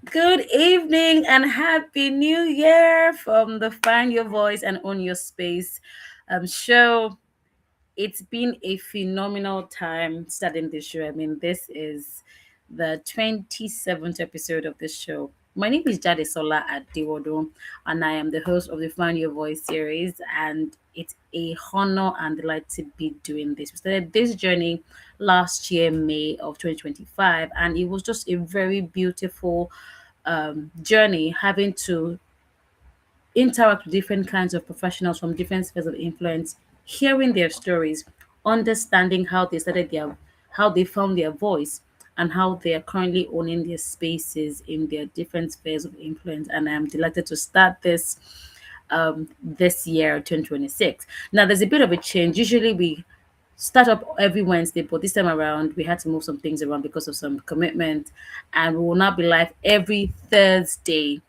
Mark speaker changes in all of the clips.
Speaker 1: Good evening and happy new year from the Find Your Voice and Own Your Space show. It's been a phenomenal time starting this show. I mean, this is the 27th episode of this show. My name is Jade Sola at Dewodo, and I am the host of the Find Your Voice series. And it's a honor and delight to be doing this. We started this journey last year, May of 2025, and it was just a very beautiful journey having to interact with different kinds of professionals from different spheres of influence, hearing their stories, understanding how they found their voice, and how they are currently owning their spaces in their different spheres of influence. And I'm delighted to start this year, 2026. Now, there's a bit of a change. Usually, we start up every Wednesday, but this time around we had to move some things around because of some commitment, and we will now be live every Thursday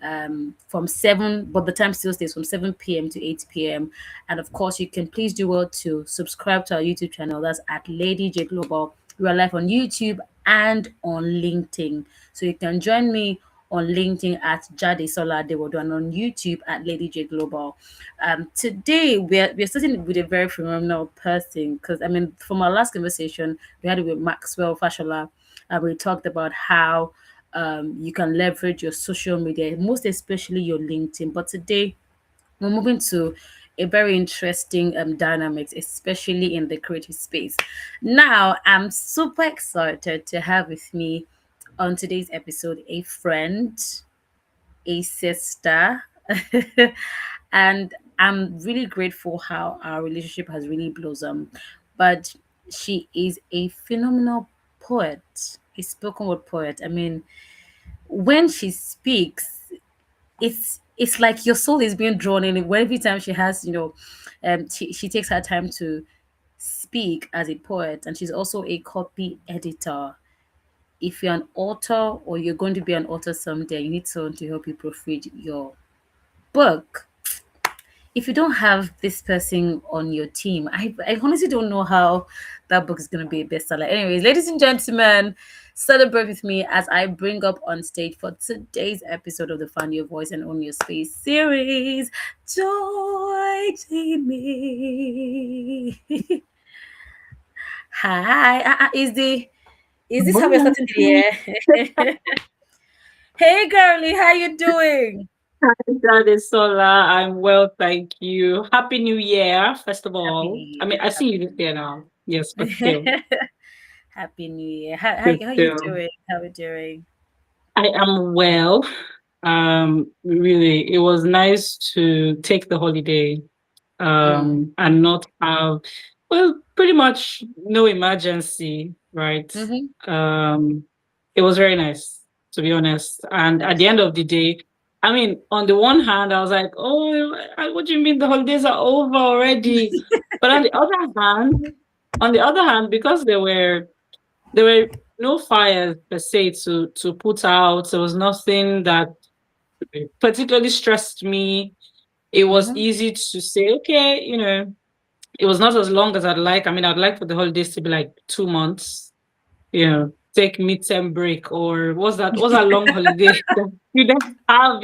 Speaker 1: from 7, but the time still stays from 7 p.m. to 8 p.m. And of course, you can please do well to subscribe to our YouTube channel. That's at Lady J Global. We are live on YouTube and on LinkedIn. So you can join me on LinkedIn at Jade Sola Dewodo and on YouTube at Lady J Global. Today we're starting with a very phenomenal person because I mean from our last conversation we had it with Maxwell Fashola, and we talked about how you can leverage your social media, most especially your LinkedIn. But today, we're moving to a very interesting dynamics, especially in the creative space. Now, I'm super excited to have with me on today's episode a friend, a sister, and I'm really grateful how our relationship has really blossomed. But she is a phenomenal poet, a spoken word poet. I mean, when she speaks, it's like your soul is being drawn in. Every time she has, she takes her time to speak as a poet, and she's also a copy editor. If you're an author or you're going to be an author someday, you need someone to help you proofread your book. If you don't have this person on your team, I honestly don't know how that book is going to be a bestseller. Anyways, ladies and gentlemen, celebrate with me as I bring up on stage for today's episode of the Find Your Voice and Own Your Space series, Joy Jamie. Hi, is this how we're starting the
Speaker 2: Morning.
Speaker 1: year? Hey, girly, how you doing?
Speaker 2: That is Sola. I'm well, thank you. Happy New Year, first of
Speaker 1: Happy
Speaker 2: all.
Speaker 1: New
Speaker 2: I
Speaker 1: Year.
Speaker 2: mean, I see you this
Speaker 1: Happy
Speaker 2: year now. Yes, but
Speaker 1: New
Speaker 2: still,
Speaker 1: Year. Happy New Year. How, how,
Speaker 2: but
Speaker 1: how you
Speaker 2: still.
Speaker 1: doing? How are you doing?
Speaker 2: I am well. Really, it was nice to take the holiday,
Speaker 1: Mm.
Speaker 2: and not have, well, pretty much no emergency, right?
Speaker 1: Mm-hmm.
Speaker 2: Um, it was very nice, to be honest. And at the
Speaker 1: That's
Speaker 2: end of the day, I mean, on the one hand, I was like, oh, what do you mean the holidays are over already? But on the other hand, because there were no fires per se to put out, there was nothing that particularly stressed me. It was
Speaker 1: mm-hmm.
Speaker 2: easy to say, okay, it was not as long as I'd like. I mean, I'd like for the holidays to be like 2 months, take midterm break, or what's that long holiday that students have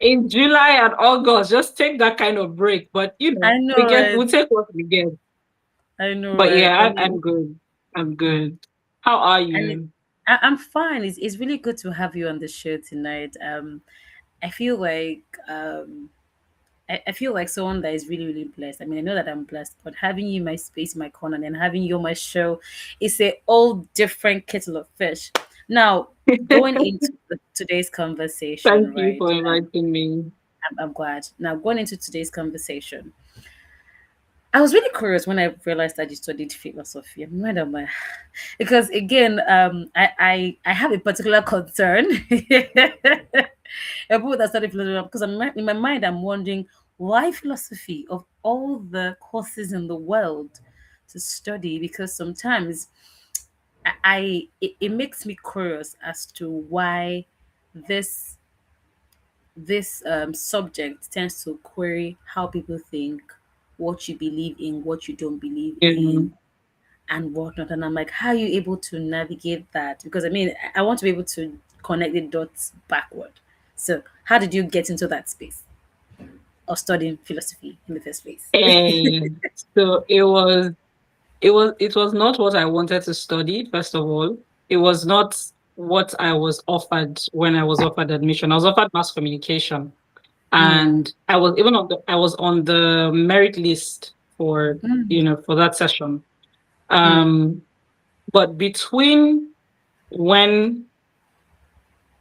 Speaker 2: in July and August? Just take that kind of break. But
Speaker 1: I know,
Speaker 2: we'll
Speaker 1: right?
Speaker 2: take what we get.
Speaker 1: I know,
Speaker 2: But
Speaker 1: right? I
Speaker 2: yeah,
Speaker 1: mean,
Speaker 2: I'm good. I'm good. How are
Speaker 1: and
Speaker 2: you?
Speaker 1: I'm fine. It's really good to have you on the show tonight. I feel like I feel like someone that is really, really blessed. I mean, I know that I'm blessed, but having you in my space, in my corner, and then having you on my show is a all different kettle of fish. Now, going into today's
Speaker 2: Thank
Speaker 1: conversation,
Speaker 2: you
Speaker 1: right?
Speaker 2: for inviting me.
Speaker 1: I'm glad. Now, going into today's conversation, I was really curious when I realized that you studied philosophy. I'm like, because again, I have a particular concern about that study philosophy because in my mind I'm wondering why philosophy of all the courses in the world to study, because sometimes it makes me curious as to why this this subject tends to query how people think, what you believe in, what you don't believe
Speaker 2: Yeah.
Speaker 1: in. and whatnot. And I'm like, how are you able to navigate that? Because I mean, I want to be able to connect the dots backward. So, how did you get into that space of studying philosophy in the first place?
Speaker 2: And so it was not what I wanted to study, first of all. It was not what I was offered when I was offered admission. I was offered mass communication.
Speaker 1: Mm,
Speaker 2: And I was on the merit list for,
Speaker 1: mm,
Speaker 2: for that session.
Speaker 1: mm,
Speaker 2: Um, but when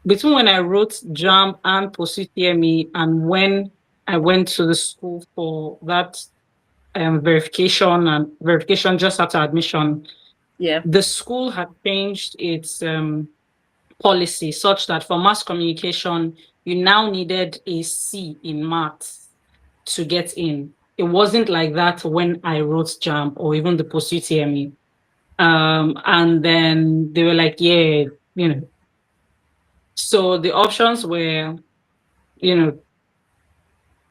Speaker 2: between when I wrote JAM and Pursuit TME and when I went to the school for that verification just after admission,
Speaker 1: yeah.
Speaker 2: the school had changed its policy such that for mass communication, you now needed a C in maths to get in. It wasn't like that when I wrote JAMP or even the post UTME. And then they were like, yeah, you know. So the options were, you know,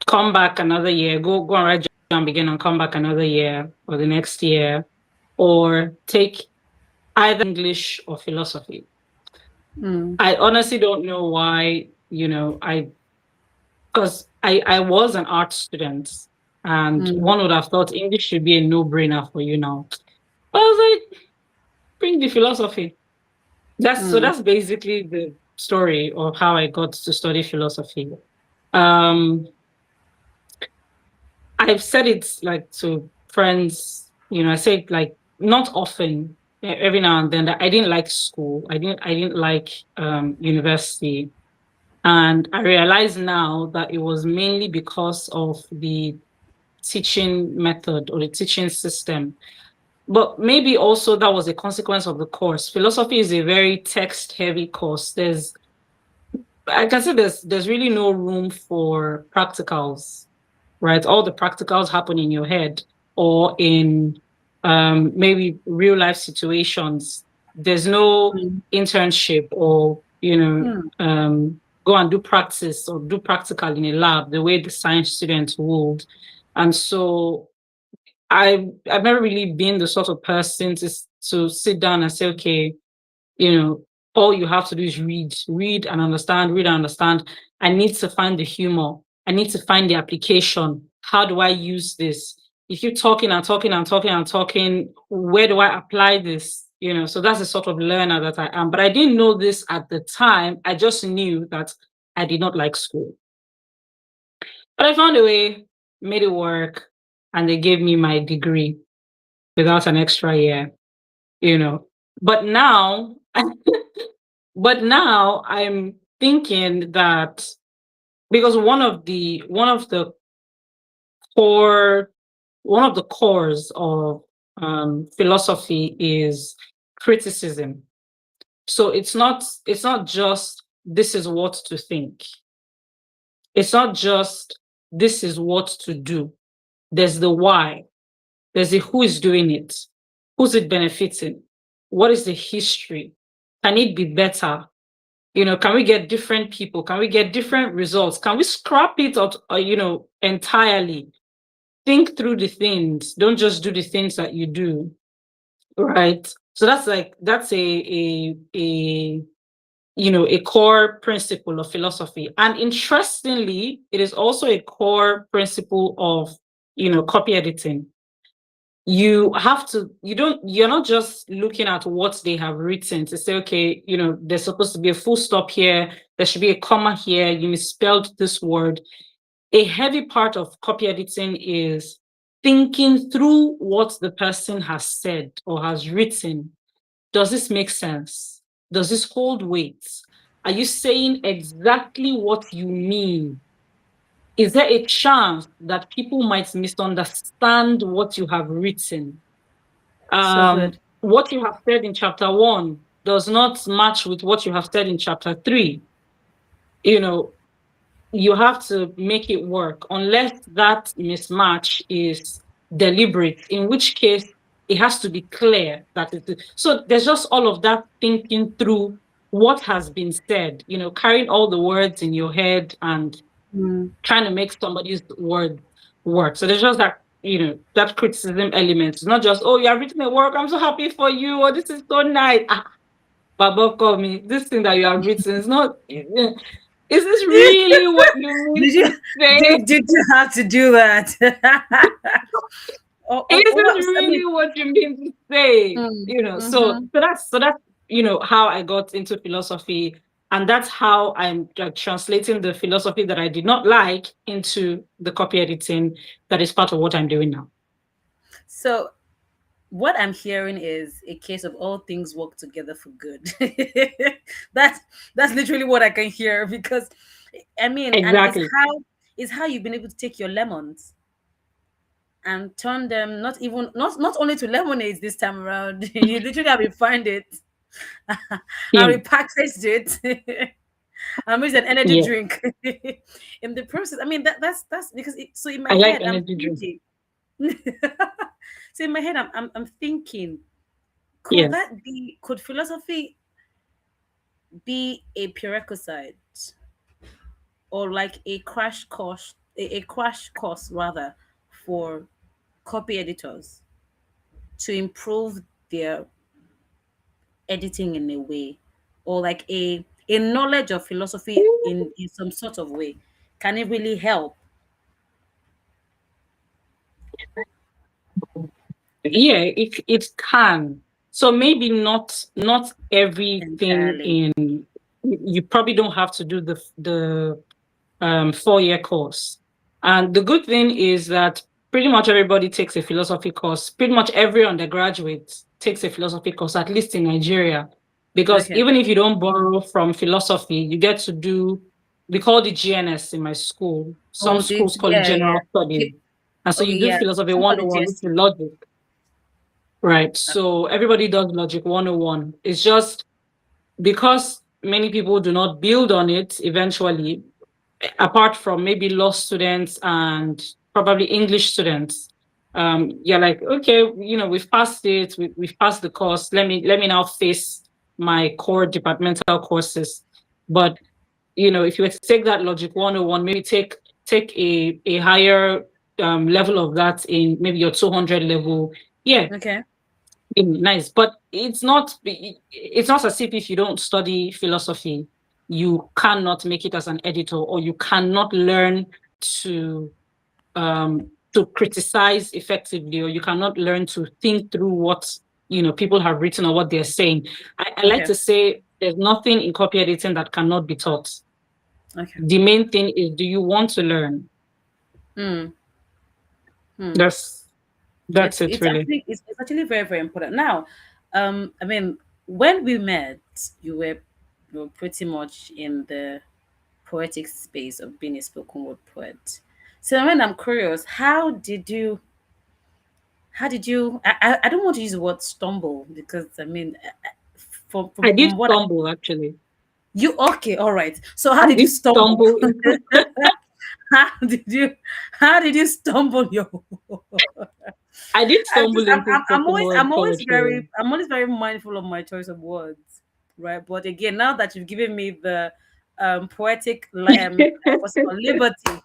Speaker 2: come back another year, go and write JAMP again and come back another year or the next year, or take either English or philosophy.
Speaker 1: Mm,
Speaker 2: I honestly don't know why, because I was an art student and
Speaker 1: mm,
Speaker 2: one would have thought English should be a no-brainer for you now. But I was like, bring the philosophy.
Speaker 1: mm,
Speaker 2: That's basically the story of how I got to study philosophy. Um, I've said it like to friends, I say it like not often, every now and then that I didn't like school. I didn't like university. And I realize now that it was mainly because of the teaching method or the teaching system. But maybe also that was a consequence of the course. Philosophy is a very text heavy course. I can say there's really no room for practicals, right? All the practicals happen in your head or in maybe real life situations. There's no
Speaker 1: mm,
Speaker 2: internship or,
Speaker 1: mm,
Speaker 2: go and do practice or do practical in a lab the way the science students would. And so I've never really been the sort of person to sit down and say, okay, you know, all you have to do is read and understand, read and understand. I need to find the humor. I need to find the application. How do I use this? If you're talking and talking and talking and talking, where do I apply this? So that's the sort of learner that I am. But I didn't know this at the time. I just knew that I did not like school. But I found a way, made it work, and they gave me my degree without an extra year, you know. But now But now I'm thinking that because core one of the cores of philosophy is criticism. So it's not just this is what to think. It's not just this is what to do. There's the why. There's the who is doing it. Who's it benefiting? What is the history? Can it be better? Can we get different people? Can we get different results? Can we scrap it out, entirely? Think through the things. Don't just do the things that you do, right? So that's a core principle of philosophy. And interestingly, it is also a core principle of, copy editing. You're not just looking at what they have written to say, okay, there's supposed to be a full stop here, there should be a comma here, you misspelled this word. A heavy part of copy editing is thinking through what the person has said or has written. Does this make sense? Does this hold weight? Are you saying exactly what you mean? Is there a chance that people might misunderstand what you have written?
Speaker 1: so good.
Speaker 2: What you have said in chapter 1 does not match with what you have said in chapter 3. You know, you have to make it work unless that mismatch is deliberate, in which case it has to be clear that it is. So there's just all of that thinking through what has been said, carrying all the words in your head and
Speaker 1: Mm,
Speaker 2: trying to make somebody's word work. So there's just that, that criticism element. It's not just, oh, you have written a work, I'm so happy for you, or this is so nice. Baba call me, this thing that you have written is not, is this really what you mean
Speaker 1: Did you
Speaker 2: to say?
Speaker 1: did you have to do that?
Speaker 2: Is this
Speaker 1: What I mean,
Speaker 2: really what you mean to say? So
Speaker 1: mm-hmm.
Speaker 2: that's how I got into philosophy, and that's how I'm translating the philosophy that I did not like into the copy editing that is part of what I'm doing now.
Speaker 1: So what I'm hearing is a case of all things work together for good. that's that's literally what I can hear because I mean, and
Speaker 2: Exactly.
Speaker 1: it's how you've been able to take your lemons and turn them not only to lemonades this time around. You literally have refined it
Speaker 2: Yeah.
Speaker 1: and repackaged it and made an energy
Speaker 2: Yeah.
Speaker 1: drink in the process. I mean that's because so in my
Speaker 2: I like
Speaker 1: head I'm
Speaker 2: energy drink.
Speaker 1: thinking so in my head I'm thinking
Speaker 2: Yeah.
Speaker 1: could philosophy be a prerequisite or like a crash course rather for copy editors to improve their editing in a way or like a knowledge of philosophy in some sort of way, can it really help
Speaker 2: Yeah, it can. So maybe not everything
Speaker 1: entirely?
Speaker 2: in, you probably don't have to do the 4-year course. And the good thing is that pretty much everybody takes a philosophy course. Pretty much every undergraduate takes a philosophy course, at least in Nigeria. Because
Speaker 1: Okay.
Speaker 2: even if you don't borrow from philosophy, you get to do, we call it GNS in my school. Some
Speaker 1: Oh,
Speaker 2: schools call it
Speaker 1: yeah, yeah.
Speaker 2: general studies. And so
Speaker 1: Okay,
Speaker 2: you do
Speaker 1: yeah.
Speaker 2: philosophy
Speaker 1: Some call it
Speaker 2: 101, which is
Speaker 1: GST.
Speaker 2: logic. Right. So everybody does logic 101. It's just because many people do not build on it eventually, apart from maybe law students and probably English students, you're like, okay, we've passed it, we've passed the course. Let me now face my core departmental courses. But if you were to take that Logic 101, maybe take a higher level of that in maybe your 200 level. Yeah,
Speaker 1: Okay.
Speaker 2: nice. But it's not as if you don't study philosophy, you cannot make it as an editor, or you cannot learn to to criticize effectively, or you cannot learn to think through what people have written or what they're saying. I like
Speaker 1: Okay.
Speaker 2: to say there's nothing in copy editing that cannot be taught.
Speaker 1: Okay.
Speaker 2: The main thing is, do you want to learn?
Speaker 1: Hmm. Hmm.
Speaker 2: That's it, really.
Speaker 1: It's actually very, very important. Now, I mean, when we met, you were you were pretty much in the poetic space of being a spoken word poet. So when I'm curious, I don't want to use the word stumble because I mean
Speaker 2: I did
Speaker 1: from what
Speaker 2: stumble, actually.
Speaker 1: you okay, all right. So how
Speaker 2: I
Speaker 1: did you
Speaker 2: did
Speaker 1: stumble?
Speaker 2: stumble into
Speaker 1: how did you how did you stumble your
Speaker 2: I did
Speaker 1: I just
Speaker 2: stumble into spoken word poetry.
Speaker 1: I'm always very mindful of my choice of words, right? But again, now that you've given me the poetic what's it called, liberty,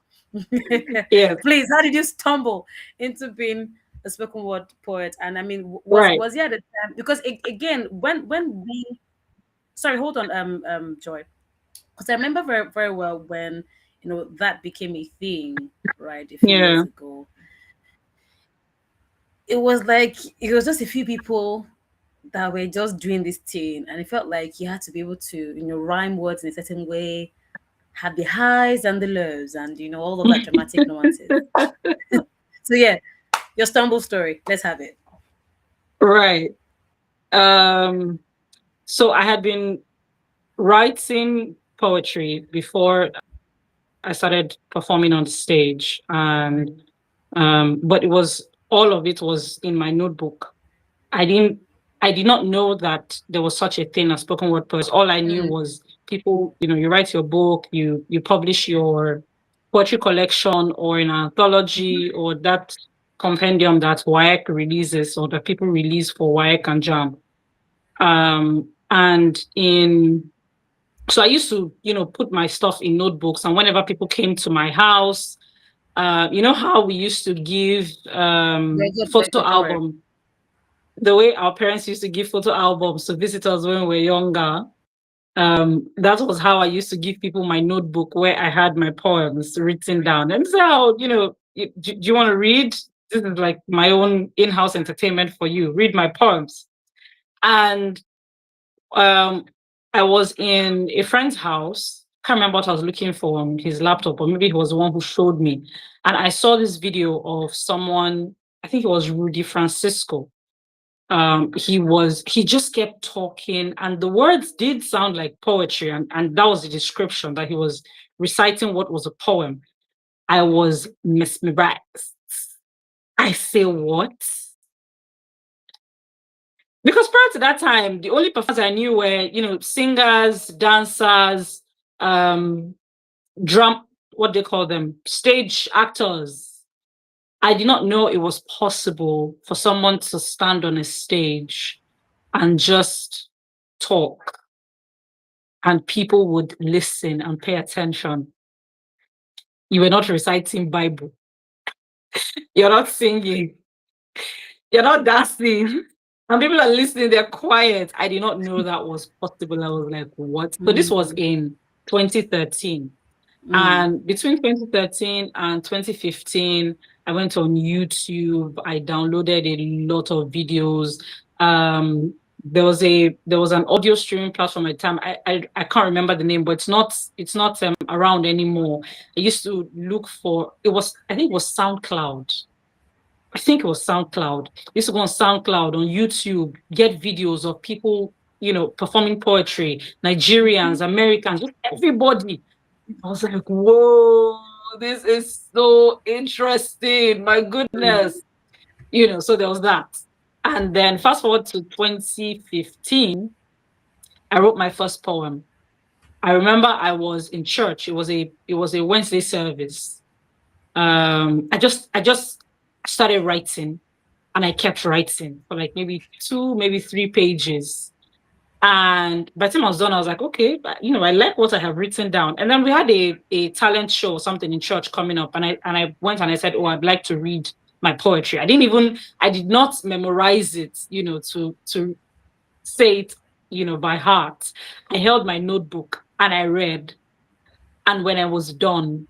Speaker 2: Yes,
Speaker 1: please, how did you stumble into being a spoken word poet? And I mean,
Speaker 2: right.
Speaker 1: was he at the time? Because again, when we sorry, hold on, Joy, because I remember very very well when that became a thing, right, a few years
Speaker 2: Yeah.
Speaker 1: ago. It was like it was just a few people that were just doing this thing, and it felt like you had to be able to rhyme words in a certain way, have the highs and the lows, and all of that dramatic nuances. So yeah, your stumble story, let's have it.
Speaker 2: Right. Um, so I had been writing poetry before I started performing on stage, and but all of it was in my notebook. I didn't I did not know that there was such a thing as spoken word poets. All I knew
Speaker 1: Mm,
Speaker 2: was people, you write your book, you publish your poetry collection or an anthology or that compendium that WAEC releases or that people release for WAEC and JAM. And in so I used to, put my stuff in notebooks, and whenever people came to my house, You know how we used to give
Speaker 1: Very good, very
Speaker 2: photo
Speaker 1: good. Don't worry.
Speaker 2: album, the way our parents used to give photo albums to visitors when we were younger. That was how I used to give people my notebook where I had my poems written down. And so, do you want to read? This is like my own in-house entertainment for you. Read my poems. And um, I was in a friend's house. Can't remember what I was looking for on his laptop, or maybe he was the one who showed me. And I saw this video of someone, I think it was Rudy Francisco. He just kept talking, and the words did sound like poetry, and that was the description, that he was reciting what was a poem. I was mesmerized. I say what? Because prior to that time, the only performers I knew were, singers, dancers, um, drum, what they call them, stage actors. I did not know it was possible for someone to stand on a stage and just talk, and people would listen and pay attention. You were not reciting Bible. You're not singing. You're not dancing. And people are listening, they're quiet. I did not know that was possible. I was like, what? So this was
Speaker 1: Mm,
Speaker 2: in 2013.
Speaker 1: mm,
Speaker 2: And between 2013 and 2015, I went on YouTube. I downloaded a lot of videos. There was an audio streaming platform at the time. I can't remember the name, but it's not around anymore. I used to look for, I think it was SoundCloud. I think it was SoundCloud. I used to go on SoundCloud, on YouTube, get videos of people, performing poetry, Nigerians, Americans, just everybody. I was like, whoa, this is so interesting. My
Speaker 1: mm.
Speaker 2: goodness. So there was that. And then fast forward to 2015, I wrote my first poem. I remember I was in church. It was a Wednesday service. I just started writing, and I kept writing for like maybe two, maybe three pages. And by the time I was done, I was like, okay, but, I like what I have written down. And then we had a talent show or something in church coming up. And I went and I said, oh, I'd like to read my poetry. I did not memorize it, to say it, by heart. I held my notebook and I read. And when I was done,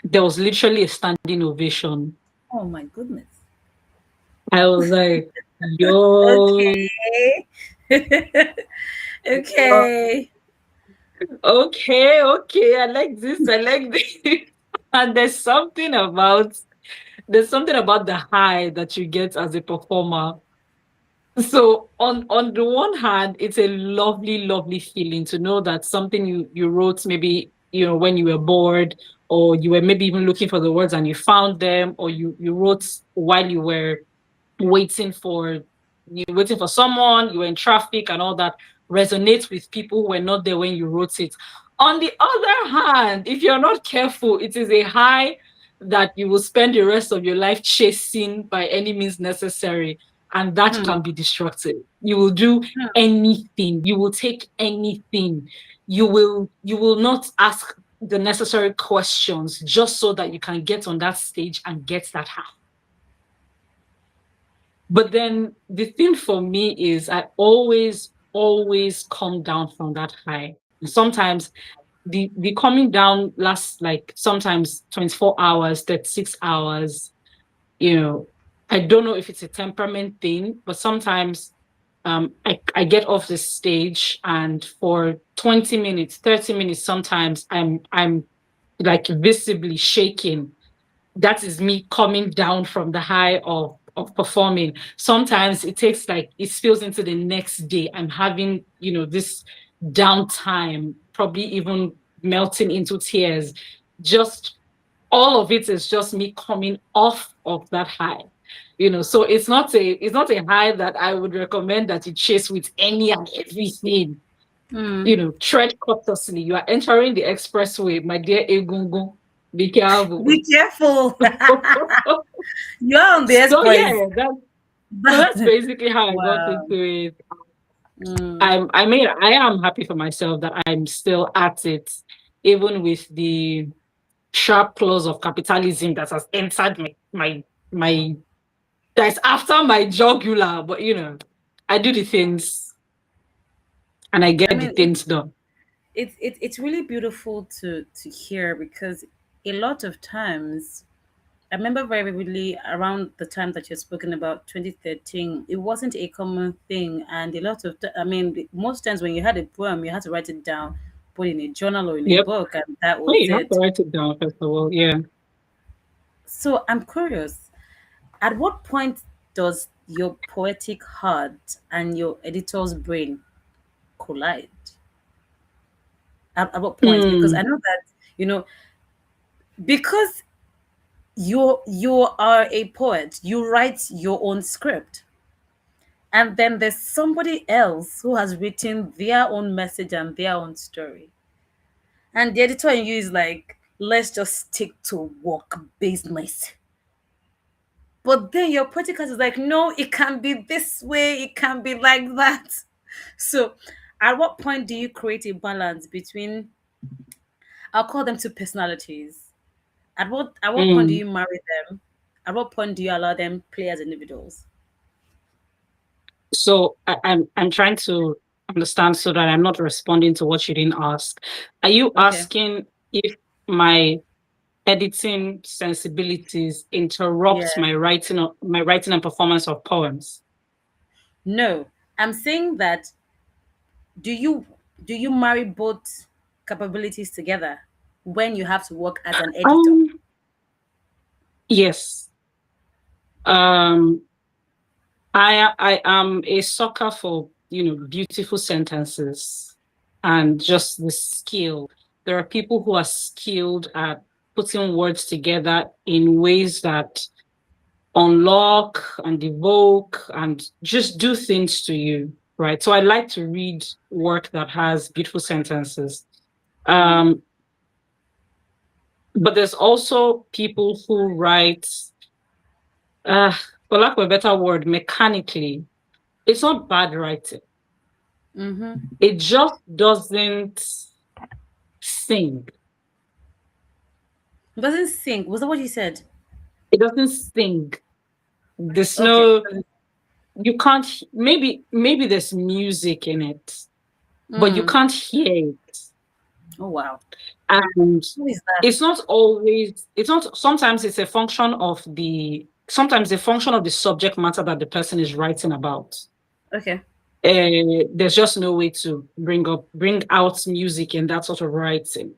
Speaker 2: there was literally a standing ovation.
Speaker 1: Oh my goodness.
Speaker 2: I was like, yo,
Speaker 1: Okay. Okay.
Speaker 2: okay, okay, I like this, I like this. And there's something about the high that you get as a performer. So on the one hand, it's a lovely, lovely feeling to know that something you wrote, maybe, when you were bored, or you were maybe even looking for the words and you found them, or you wrote while you were waiting for someone, you were in traffic and all that, resonates with people who were not there when you wrote it. On the other hand, if you're not careful, it is a high that you will spend the rest of your life chasing by any means necessary, and that
Speaker 1: Hmm,
Speaker 2: can be destructive. You will do
Speaker 1: hmm,
Speaker 2: anything, you will take anything, you will not ask the necessary questions just so that you can get on that stage and get that high. But then the thing for me is I always, always come down from that high. And sometimes the coming down lasts like sometimes 24 hours, 36 hours. You know, I don't know if it's a temperament thing, but sometimes I get off the stage and for 20 minutes, 30 minutes, sometimes I'm like visibly shaking. That is me coming down from the high of performing. Sometimes it takes, like, it spills into the next day. I'm having, this downtime, probably even melting into tears. Just all of it is just me coming off of that high. So it's not a high that I would recommend that you chase with any and everything.
Speaker 1: hmm.
Speaker 2: Tread cautiously. You are entering the expressway, my dear Egungun. Be careful.
Speaker 1: Be careful. You're on the
Speaker 2: So yeah,
Speaker 1: express.
Speaker 2: that's basically how I got
Speaker 1: Wow.
Speaker 2: into it.
Speaker 1: Mm,
Speaker 2: I am happy for myself that I'm still at it, even with the sharp claws of capitalism that has entered my that's after my jugular. But I do the things and I
Speaker 1: I
Speaker 2: get the
Speaker 1: mean,
Speaker 2: things done.
Speaker 1: it's really beautiful to hear, because a lot of times, I remember very vividly around the time that you're spoken about, 2013, it wasn't a common thing. And a lot of, I mean, most times when you had a poem, you had to write it down, put in a journal or in a
Speaker 2: Yep.
Speaker 1: book, and that
Speaker 2: Oh,
Speaker 1: was
Speaker 2: you have to
Speaker 1: it.
Speaker 2: write it down first of all. Yeah.
Speaker 1: So I'm curious, at what point does your poetic heart and your editor's brain collide? At what point? Because I
Speaker 2: Mm.
Speaker 1: know that, you know, because you are a poet, you write your own script, and then there's somebody else who has written their own message and their own story, and the editor in you is like, let's just stick to work business. But then your poetic heart is like, no, it can be this way, it can be like that. So at what point do you create a balance between, I'll call them two personalities? At what point do
Speaker 2: Mm.
Speaker 1: you marry them? At what point do you allow them play as individuals?
Speaker 2: So I'm trying to understand so that I'm not responding to what you didn't ask. Are you
Speaker 1: Okay.
Speaker 2: asking if my editing sensibilities
Speaker 1: Yeah.
Speaker 2: interrupt my writing and performance of poems?
Speaker 1: No. I'm saying that, do you do you marry both capabilities together when you have to work as an editor?
Speaker 2: Um, yes. Um, I am a sucker for, beautiful sentences and just the skill. There are people who are skilled at putting words together in ways that unlock and evoke and just do things to you, right? So I like to read work that has beautiful sentences.
Speaker 1: Mm.
Speaker 2: Um, but there's also people who write, uh, for lack of a better word, mechanically. It's not bad writing.
Speaker 1: Mm-hmm.
Speaker 2: It just doesn't sing.
Speaker 1: It doesn't sing. Was that what you said?
Speaker 2: It doesn't sing. There's
Speaker 1: Okay.
Speaker 2: no, you can't, maybe there's music in it, but you
Speaker 1: Mm.
Speaker 2: can't hear it.
Speaker 1: Oh wow.
Speaker 2: And
Speaker 1: Who is that?
Speaker 2: it's not, sometimes it's a function of sometimes the function of the subject matter that the person is writing about.
Speaker 1: Okay.
Speaker 2: There's just no way to bring out music in that sort of writing.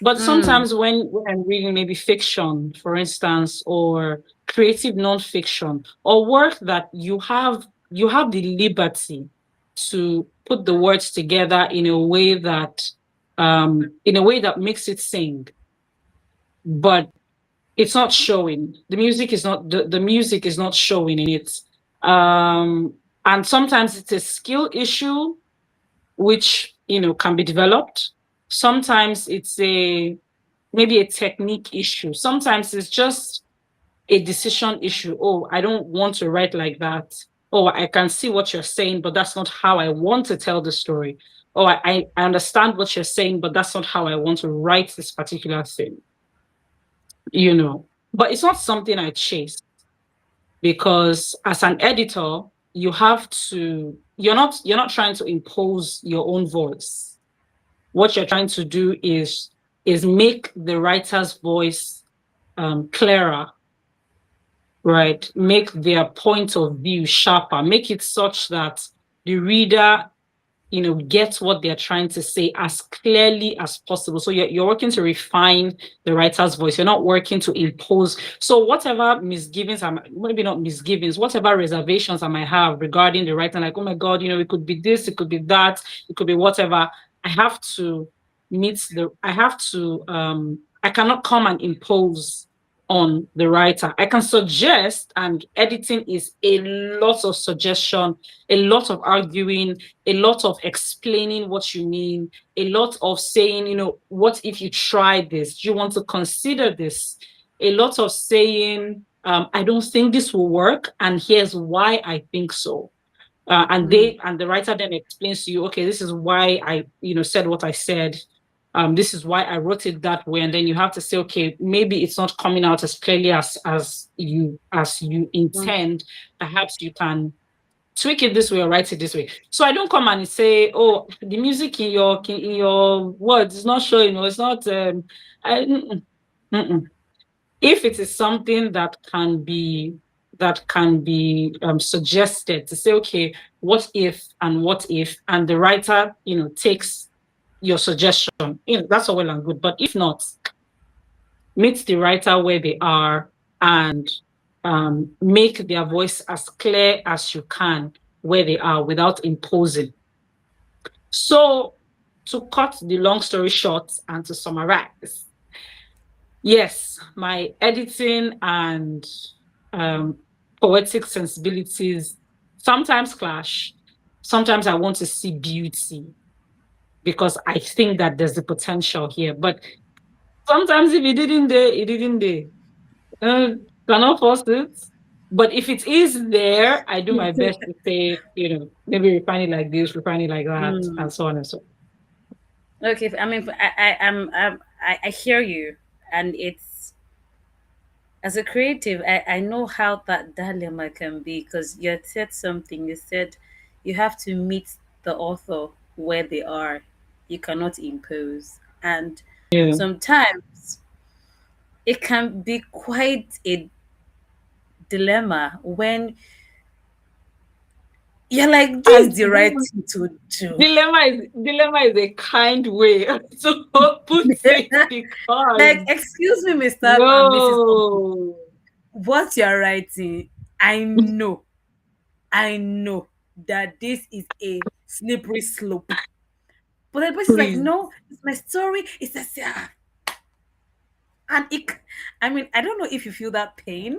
Speaker 2: But
Speaker 1: Mm.
Speaker 2: sometimes when I'm reading maybe fiction, for instance, or creative nonfiction, or work that you have the liberty to put the words together in a way that makes it sing, but it's not showing. The music is not showing in it. Um, and sometimes it's a skill issue which can be developed. Sometimes it's a maybe a technique issue. Sometimes it's just a decision issue. Oh, I don't want to write like that. Oh, I can see what you're saying, but that's not how I want to tell the story. Oh, I understand what you're saying, but that's not how I want to write this particular thing. But it's not something I chase, because as an editor, you're not trying to impose your own voice. What you're trying to do is make the writer's voice clearer, right? Make their point of view sharper, make it such that the reader get what they're trying to say as clearly as possible. So you're working to refine the writer's voice. You're not working to impose. So whatever misgivings, maybe not misgivings, whatever reservations I might have regarding the writing, like, oh my God, it could be this, it could be that, it could be whatever. I cannot come and impose on the writer. I can suggest, and editing is a lot of suggestion, a lot of arguing, a lot of explaining what you mean, a lot of saying, what if you try this? Do you want to consider this? A lot of saying, I don't think this will work, and here's why I think so. And
Speaker 1: Mm.
Speaker 2: the writer then explains to you, okay, this is why I said what I said. this is why I wrote it that way. And then you have to say, okay, maybe it's not coming out as clearly as you
Speaker 1: Mm.
Speaker 2: intend. Perhaps you can tweak it this way or write it this way. So I don't come and say, oh, the music in your words is not showing, or it's not. I, mm-mm, mm-mm. If it is something that can be suggested to say, okay, what if, and the writer, takes your suggestion, that's all well and good. But if not, meet the writer where they are and make their voice as clear as you can where they are without imposing. So, to cut the long story short and to summarize, yes, my editing and um, poetic sensibilities sometimes clash. Sometimes I want to see beauty because I think that there's the potential here. But sometimes if it didn't there, it didn't there. Uh, cannot force it. But if it is there, I do my best to say, maybe refine it like this, refine it like that,
Speaker 1: Mm.
Speaker 2: and so on and so.
Speaker 1: Okay, I mean, I hear you, and it's as a creative, I know how that dilemma can be because you had said something. You said you have to meet the author where they are. You cannot impose, and
Speaker 2: Yeah.
Speaker 1: sometimes it can be quite a dilemma when you're like, this is
Speaker 2: And
Speaker 1: the right thing to do.
Speaker 2: dilemma is a kind way to put it because
Speaker 1: Like, excuse me, Mr. and Mrs. Company,
Speaker 2: no.
Speaker 1: what you're writing, I know, I know that this is a slippery slope. But the person's like,
Speaker 2: Please.
Speaker 1: no, it's my story. It's a and I mean, I don't know if you feel that pain,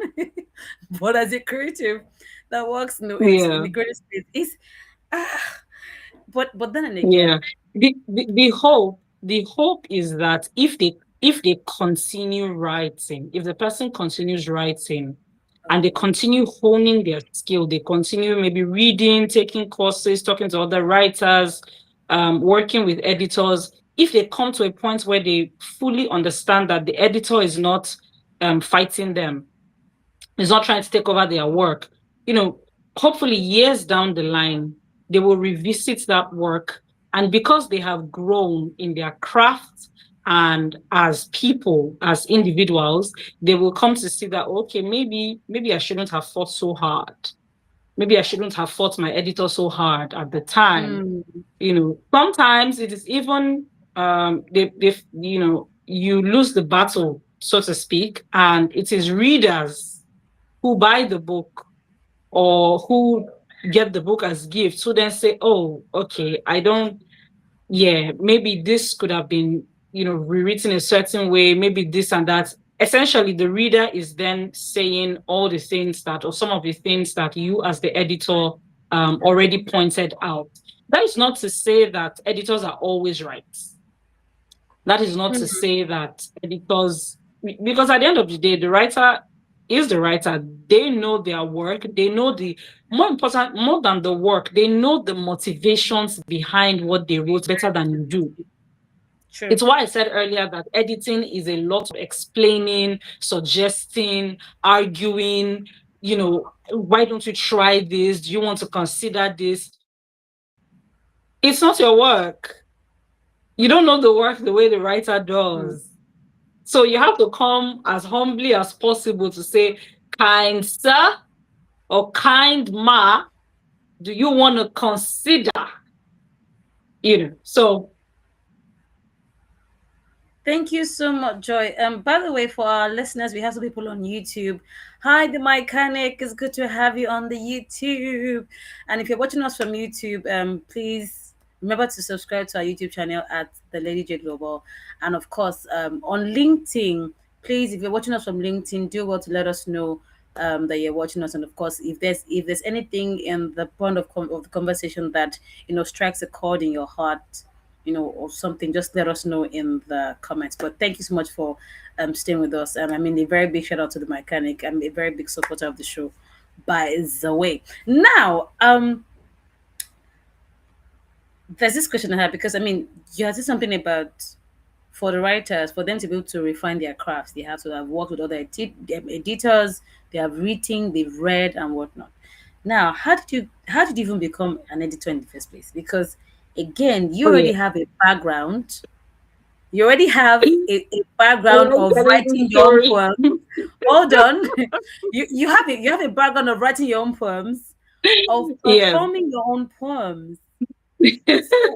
Speaker 1: but as a creative that works, in
Speaker 2: Yeah.
Speaker 1: the creative space, it's ah, but then and
Speaker 2: Yeah.
Speaker 1: again,
Speaker 2: The hope is that if they continue writing, if the person continues writing and they
Speaker 1: okay.
Speaker 2: continue honing their skill, they continue maybe reading, taking courses, talking to other writers, working with editors, if they come to a point where they fully understand that the editor is not fighting them, is not trying to take over their work, you know, hopefully years down the line, they will revisit that work. And because they have grown in their craft and as people, as individuals, they will come to see that, okay, maybe I shouldn't have fought so hard. Maybe I shouldn't have fought my editor so hard at the time.
Speaker 1: Mm,
Speaker 2: Sometimes it is even you lose the battle, so to speak, and it is readers who buy the book or who get the book as gifts who then say, oh, okay, I don't, yeah, maybe this could have been, rewritten a certain way, maybe this and that. Essentially, the reader is then saying all the things that, or some of the things that you as the editor already pointed out. That is not to say that editors are always right. That is not to
Speaker 1: mm,
Speaker 2: say that editors, because at the end of the day, the writer is the writer. They know their work. They know more important, more than the work, they know the motivations behind what they wrote better than you do.
Speaker 1: true.
Speaker 2: It's why I said earlier that editing is a lot of explaining, suggesting, arguing, why don't you try this? Do you want to consider this? It's not your work. You don't know the work the way the writer
Speaker 1: Mm.
Speaker 2: does. So you have to come as humbly as possible to say, kind sir or kind ma, do you want to consider? So
Speaker 1: Thank you so much, Joy. By the way, for our listeners, we have some people on YouTube. Hi, the mechanic. It's good to have you on the YouTube. And if you're watching us from YouTube, please remember to subscribe to our YouTube channel at the Lady Jade Global. And of course, on LinkedIn, please, if you're watching us from LinkedIn, do well to let us know that you're watching us. And of course, if there's anything in the point of the conversation that strikes a chord in your heart, or something, just let us know in the comments. But thank you so much for staying with us. I mean, a very big shout out to the mechanic. I'm a very big supporter of the show, by the way. Now, there's this question I have because I mean, you had said something about for the writers, for them to be able to refine their crafts, they have to have worked with other editors, they have written, they've read and whatnot. Now, how did you even become an editor in the first place? Because again, you
Speaker 2: Oh
Speaker 1: already
Speaker 2: yeah.
Speaker 1: have a background. You already have a
Speaker 2: I
Speaker 1: background
Speaker 2: like
Speaker 1: of
Speaker 2: telling
Speaker 1: writing
Speaker 2: this
Speaker 1: your own
Speaker 2: story.
Speaker 1: poems. Hold on. You have a background of writing your own poems, of
Speaker 2: Yeah.
Speaker 1: performing your own poems. So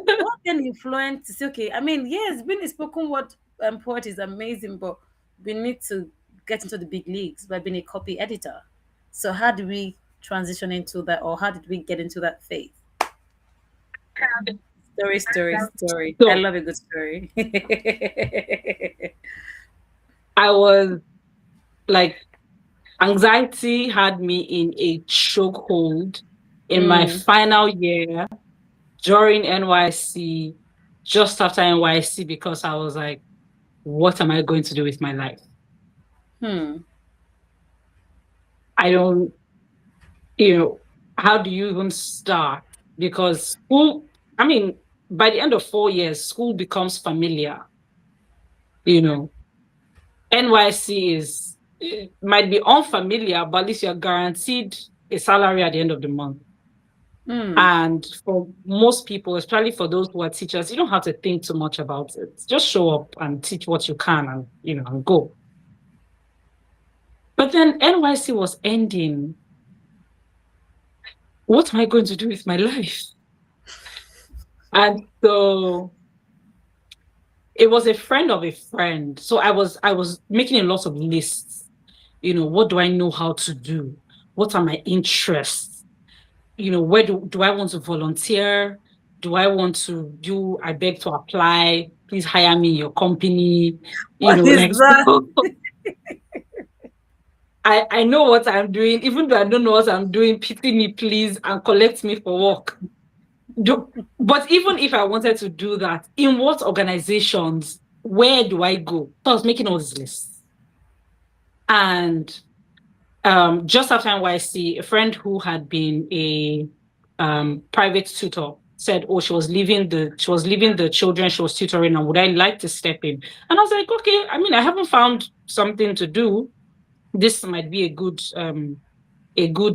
Speaker 1: what then influenced to say, okay, I mean, yes, being a spoken word poet is amazing, but we need to get into the big leagues by being a copy editor. So how do we transition into that, or how did we get into that phase? Story, story, story. I
Speaker 2: So
Speaker 1: love a good story.
Speaker 2: I was like, anxiety had me in a chokehold in my
Speaker 1: Mm.
Speaker 2: final year during NYC, just after NYC, because I was like, what am I going to do with my life?
Speaker 1: Hmm.
Speaker 2: I don't, you know, how do you even start? Because school, I mean, by the end of 4 years, school becomes familiar, you know. NYC is, it might be unfamiliar, but at least you're guaranteed a salary at the end of the month.
Speaker 1: Hmm.
Speaker 2: And for most people, especially for those who are teachers, you don't have to think too much about it. Just show up and teach what you can and, and go. But then NYC was ending. What am I going to do with my life? And so it was a friend of a friend. So I was making a lot of lists. What do I know how to do? What are my interests? Where do I want to volunteer? Do I want to do, I beg to apply, please hire me in your company,
Speaker 1: What is
Speaker 2: like
Speaker 1: that?
Speaker 2: so I know what I'm doing, even though I don't know what I'm doing, pity me, please, and collect me for work. But even if I wanted to do that, in what organizations, where do I go? So I was making all these lists. And just after NYC, a friend who had been a private tutor said, "Oh, she was leaving the children she was tutoring, and would I like to step in?" And I was like, "Okay. I mean, I haven't found something to do. This might be a good in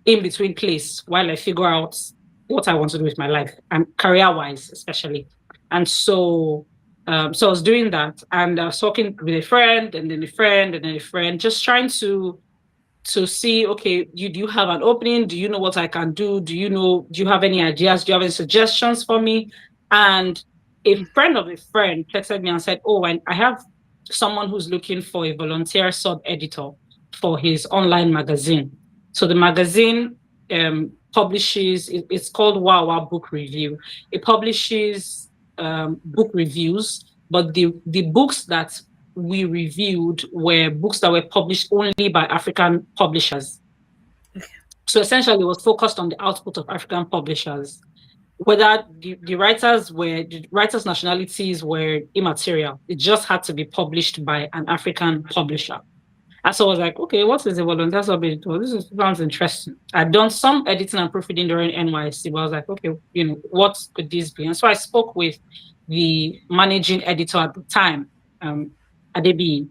Speaker 2: between place while I figure out what I want to do with my life and career wise, especially." And so I was doing that, and I was talking with a friend, and then a friend, and then a friend, just trying to see, okay, do you have an opening? Do you know what I can do? Do you have any ideas? Do you have any suggestions for me? And a friend of a friend texted me and said, oh, I have someone who's looking for a volunteer sub editor for his online magazine. So the magazine publishes, it's called Wow Wow Book Review. It publishes book reviews, but the books that we reviewed were books that were published only by African publishers. So essentially, it was focused on the output of African publishers. Whether the writers' nationalities were immaterial, it just had to be published by an African publisher. And so I was like, okay, what is a volunteer subject? Well, sounds interesting. I'd done some editing and proofreading during NYC, but I was like, okay, what could this be? And so I spoke with the managing editor at the time, Adebi,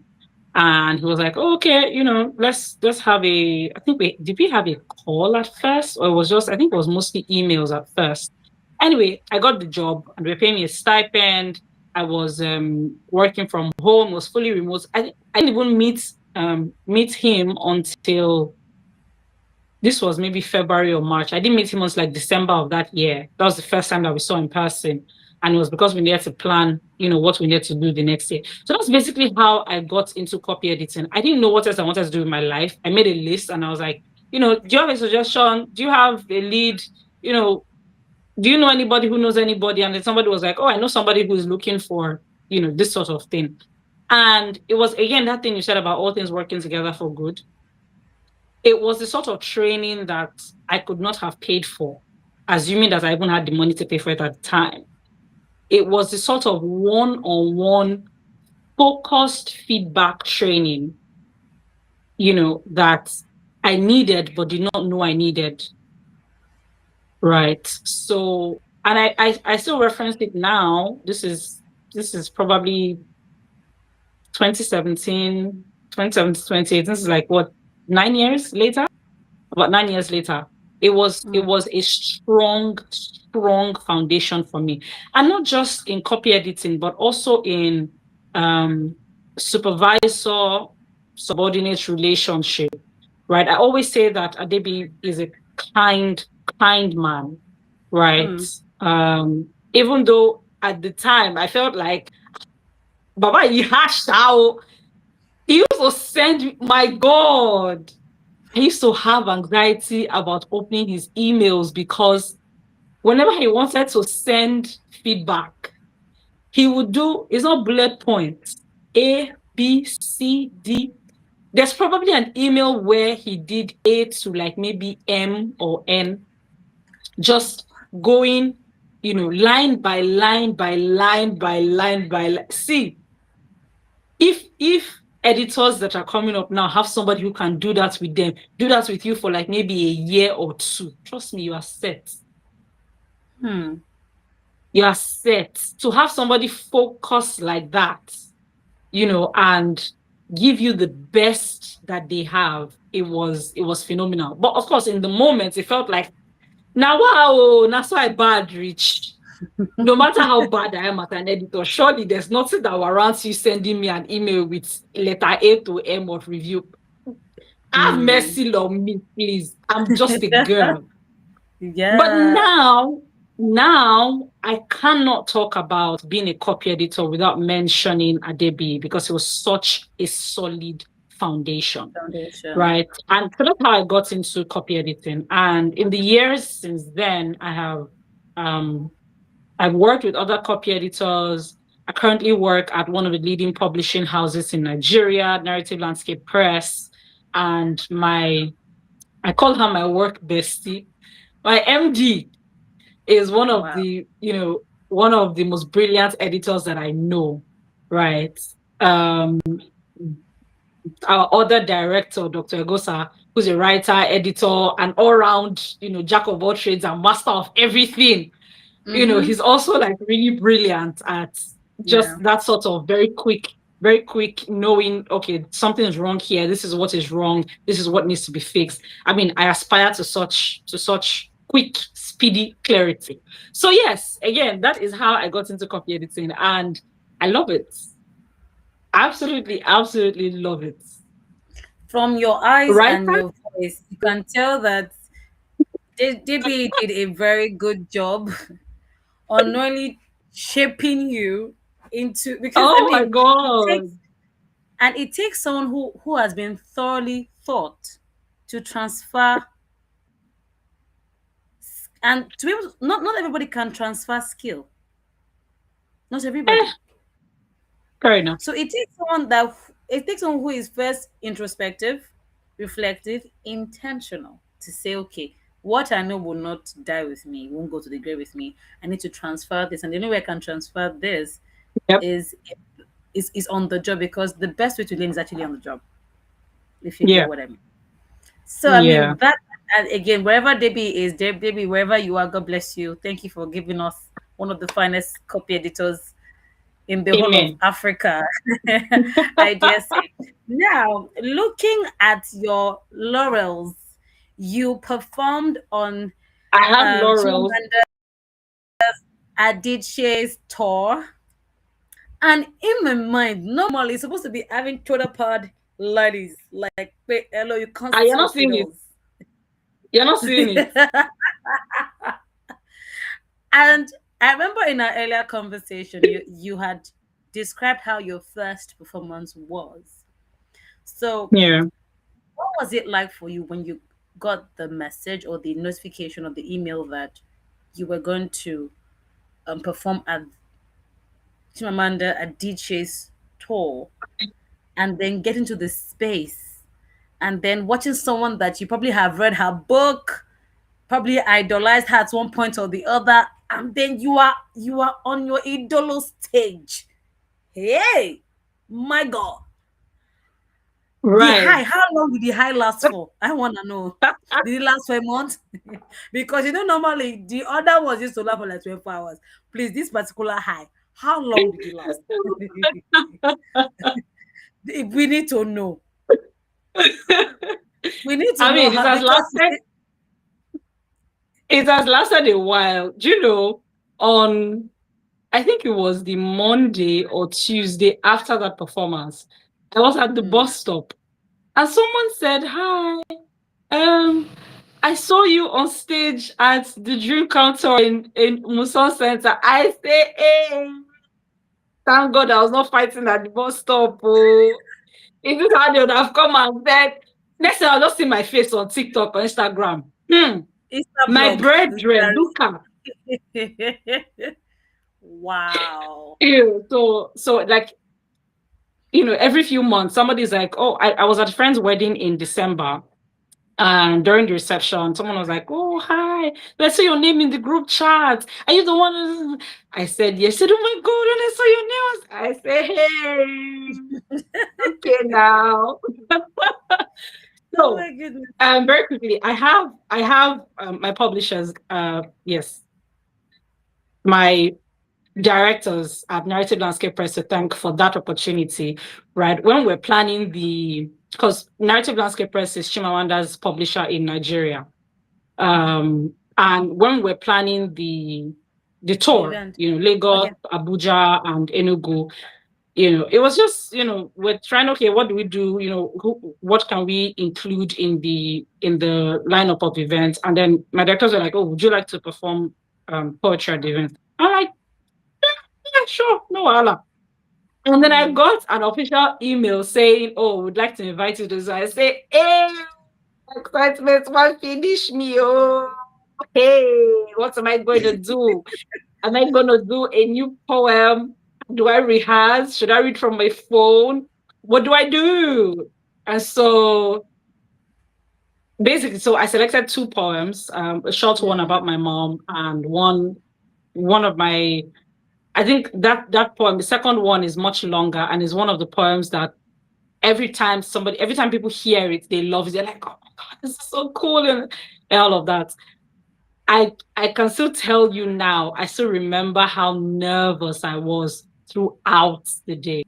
Speaker 2: and he was like, oh, okay, let's have I think we have a call at first, or it was just, I think it was mostly emails at first. Anyway, I got the job and they were paying me a stipend. I was working from home, was fully remote. I didn't even meet him until this was maybe February or March. I didn't meet him until like December of that year. That was the first time that we saw in person. And it was because we needed to plan, what we needed to do the next year. So that's basically how I got into copy editing. I didn't know what else I wanted to do in my life. I made a list and I was like, do you have a suggestion? Do you have a lead? You know, do you know anybody who knows anybody? And then somebody was like, oh, I know somebody who's looking for, this sort of thing. And it was, again, that thing you said about all things working together for good. It was the sort of training that I could not have paid for, assuming that I even had the money to pay for it at the time. It was the sort of one-on-one focused feedback training, that I needed but did not know I needed. Right. So, and I still reference it now. This is this is probably 2017, 2017 to 2018. This is like what, 9 years later? About 9 years later. It
Speaker 1: Mm,
Speaker 2: was a strong foundation for me. And not just in copy editing, but also in um supervisor subordinate relationship. Right. I always say that Adebi is a kind, kind man. Right.
Speaker 1: mm.
Speaker 2: Even though at the time I felt like Baba, he hashed out. He used to send, my God. I used to have anxiety about opening his emails because whenever he wanted to send feedback, he would do, it's not bullet points, A, B, C, D. There's probably an email where he did A to like maybe M or N, just going, line by line by line by line by line. See, if editors that are coming up now have somebody who can do that with them, do that with you for like maybe a year or two, trust me, you are set.
Speaker 1: Hmm.
Speaker 2: You are set to have somebody focus like that, and give you the best that they have. It was phenomenal. But of course, in the moment, it felt like, now wow, that's why bad reach. No matter how bad I am at an editor, surely there's nothing that warrants you sending me an email with letter A to M of review. Have
Speaker 1: Hmm.
Speaker 2: mercy on me, please. I'm just a girl. But
Speaker 1: Yeah.
Speaker 2: now I cannot talk about being a copy editor without mentioning Adebi because it was such a solid foundation,
Speaker 1: Foundation.
Speaker 2: right? And so that's how I got into copy editing. And in the years since then, um I've worked with other copy editors. I currently work at one of the leading publishing houses in Nigeria, Narrative Landscape Press. And I call her my work bestie. My MD is
Speaker 1: Wow.
Speaker 2: one of the most brilliant editors that I know, right? Um, our other director, Dr. Egosa, who's a writer, editor, and all-round, jack of all trades and master of everything.
Speaker 1: Mm-hmm.
Speaker 2: He's also like really brilliant at
Speaker 1: Yeah.
Speaker 2: just that sort of very quick knowing, okay, something is wrong here. This is what is wrong. This is what needs to be fixed. I mean, I aspire to such quick, speedy clarity. So yes, again, that is how I got into copy editing, and I love it. Absolutely, absolutely love it.
Speaker 1: From your eyes
Speaker 2: Right?
Speaker 1: and your voice, you can tell that DB did a very good job unknowingly shaping you into, because I
Speaker 2: Oh my
Speaker 1: mean it takes,
Speaker 2: God.
Speaker 1: and it takes someone who has been thoroughly thought to transfer, and to be able to, not everybody can transfer skill, not
Speaker 2: Eh,
Speaker 1: everybody.
Speaker 2: fair enough.
Speaker 1: So it takes someone who is first introspective, reflective, intentional to say, okay, what I know will not die with me, won't go to the grave with me. I need to transfer this, and the only way I can transfer this
Speaker 2: Yep.
Speaker 1: is is on the job, because the best way to learn is actually on the job, if you get
Speaker 2: Yeah.
Speaker 1: what I mean. So I
Speaker 2: Yeah.
Speaker 1: mean that, and again, wherever Debbie is, Debbie, wherever you are, God bless you. Thank you for giving us one of the finest copy editors in the whole of
Speaker 2: Amen.
Speaker 1: Africa. I dare say. Now, looking at your laurels, you performed on
Speaker 2: I have laurels.
Speaker 1: Chimamanda Adichie's tour. And in my mind, normally it's supposed to be having shoulder pad ladies. Like, wait, hello, you can't
Speaker 2: Ah, you're not
Speaker 1: talk with
Speaker 2: seeing it.
Speaker 1: us.
Speaker 2: You're not seeing it.
Speaker 1: And I remember in our earlier conversation, you had described how your first performance was. So,
Speaker 2: Yeah.
Speaker 1: what was it like for you when you got the message or the notification or the email that you were going to perform at Chimamanda Adichie's tour, and then get into the space, and then watching someone that you probably have read her book, probably idolized her at one point or the other, and then you are on your idolo stage. Hey, my God. The
Speaker 2: Right.
Speaker 1: high, how long did the high last for? I want to know. Did it last for a month? Because normally the other ones used to last for like 12 hours. Please, this particular high, How long did it last? We need to know. We need to
Speaker 2: I
Speaker 1: know
Speaker 2: mean,
Speaker 1: how, because
Speaker 2: it has lasted a while. Do you know, on I think it was the Monday or Tuesday after that performance, I was at the
Speaker 1: mm,
Speaker 2: bus stop and someone said, "Hi, um, I saw you on stage at the Dream Counter in Muson Center." I say, "Hey, thank God I was not fighting at the bus stop. Oh, if this how they would have come and said, next time I'll just see my face on TikTok or Instagram.
Speaker 1: Insta
Speaker 2: My
Speaker 1: blog.
Speaker 2: brethren, look at
Speaker 1: Wow.
Speaker 2: you." So like, every few months somebody's like, "Oh, I was at a friend's wedding in December." And during the reception, someone was like, "Oh, hi, let's see your name in the group chat. Are you the one?" I said, "Yes." Said, "Oh my God, when I saw your name," I said, "Hey, okay now."
Speaker 1: Oh
Speaker 2: So,
Speaker 1: my goodness.
Speaker 2: very quickly, I have my publishers. Yes, my directors at Narrative Landscape Press to thank for that opportunity. Right when we're planning because Narrative Landscape Press is Chimawanda's publisher in Nigeria. And when we're planning the
Speaker 1: The
Speaker 2: tour,
Speaker 1: event.
Speaker 2: Lagos,
Speaker 1: Okay.
Speaker 2: Abuja, and Enugu, it was just, we're trying, okay, what do we do? What can we include in the lineup of events? And then my directors were like, "Oh, would you like to perform poetry at the event?" I'm like, "Yeah, sure, no wala." And then I
Speaker 1: Mm.
Speaker 2: got an official email saying, "Oh, we'd like to invite you to." So I say, "Hey, excitement won't finish me. Oh, hey, what am I going to do? Am I going to do a new poem? Do I rehearse? Should I read from my phone? What do I do?" And so basically, so I selected two poems, a short one
Speaker 1: Mm.
Speaker 2: about my mom and one of my, I think that poem, the second one is much longer and is one of the poems that every time people hear it, they love it. They're like, "Oh my God, this is so cool," and all of that. I can still tell you now, I still remember how nervous I was throughout the day,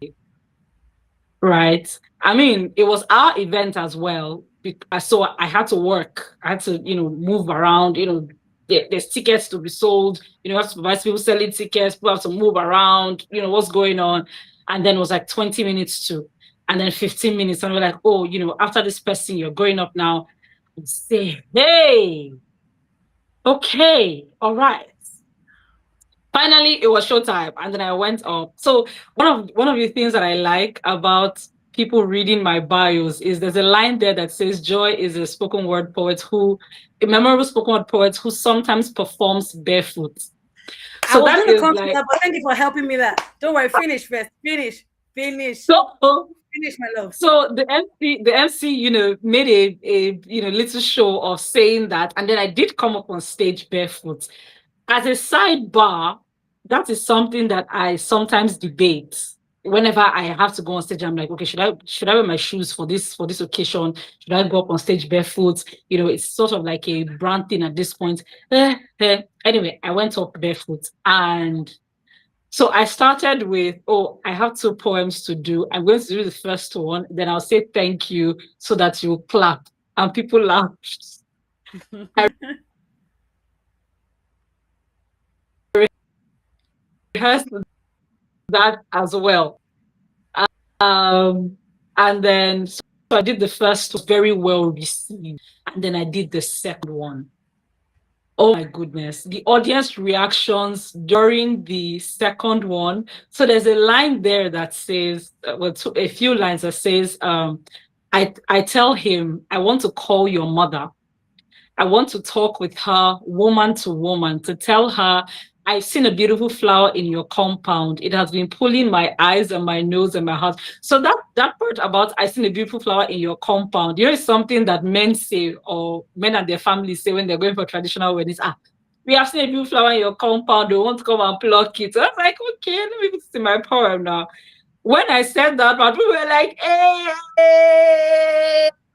Speaker 2: right? I mean, it was our event as well. So I had to work. I had to, move around, there's tickets to be sold, you have to provide people selling tickets, people have to move around, what's going on. And then it was like 20 minutes to, and then 15 minutes. And we're like, "Oh, after this person, you're going up now." And say, "Hey, okay, all right." Finally, it was showtime, and then I went up. So one of the things that I like about people reading my bios is there's a line there that says Joy is a memorable spoken word poet who sometimes performs barefoot.
Speaker 1: I
Speaker 2: So
Speaker 1: was
Speaker 2: that
Speaker 1: going to
Speaker 2: is
Speaker 1: come to
Speaker 2: like
Speaker 1: that, but thank you for helping me that. Don't worry. Finish first. Finish. Finish.
Speaker 2: so.
Speaker 1: Finish, my love.
Speaker 2: So the MC, made a little show of saying that, and then I did come up on stage barefoot. As a sidebar, that is something that I sometimes debate. Whenever I have to go on stage, I'm like, okay, should I wear my shoes for this occasion? Should I go up on stage barefoot? It's sort of like a brand thing at this point. Anyway, I went up barefoot, and so I started with, "Oh, I have two poems to do. I'm going to do the first one, then I'll say thank you so that you clap." And people laughed. I rehearsed that as well. Um, and then so I did the first, was very well received. And then I did the second one. Oh my goodness. The audience reactions during the second one. So there's a line there that says, a few lines that says, I tell him, "I want to call your mother. I want to talk with her woman to woman to tell her, I've seen a beautiful flower in your compound. It has been pulling my eyes and my nose and my heart." So that part about "I seen a beautiful flower in your compound," is something that men say, or men and their families say when they're going for traditional weddings. "Ah, we have seen a beautiful flower in your compound. We want to come and pluck it." So I was like, okay, let me put this in my poem now. When I said that part, we were like, hey,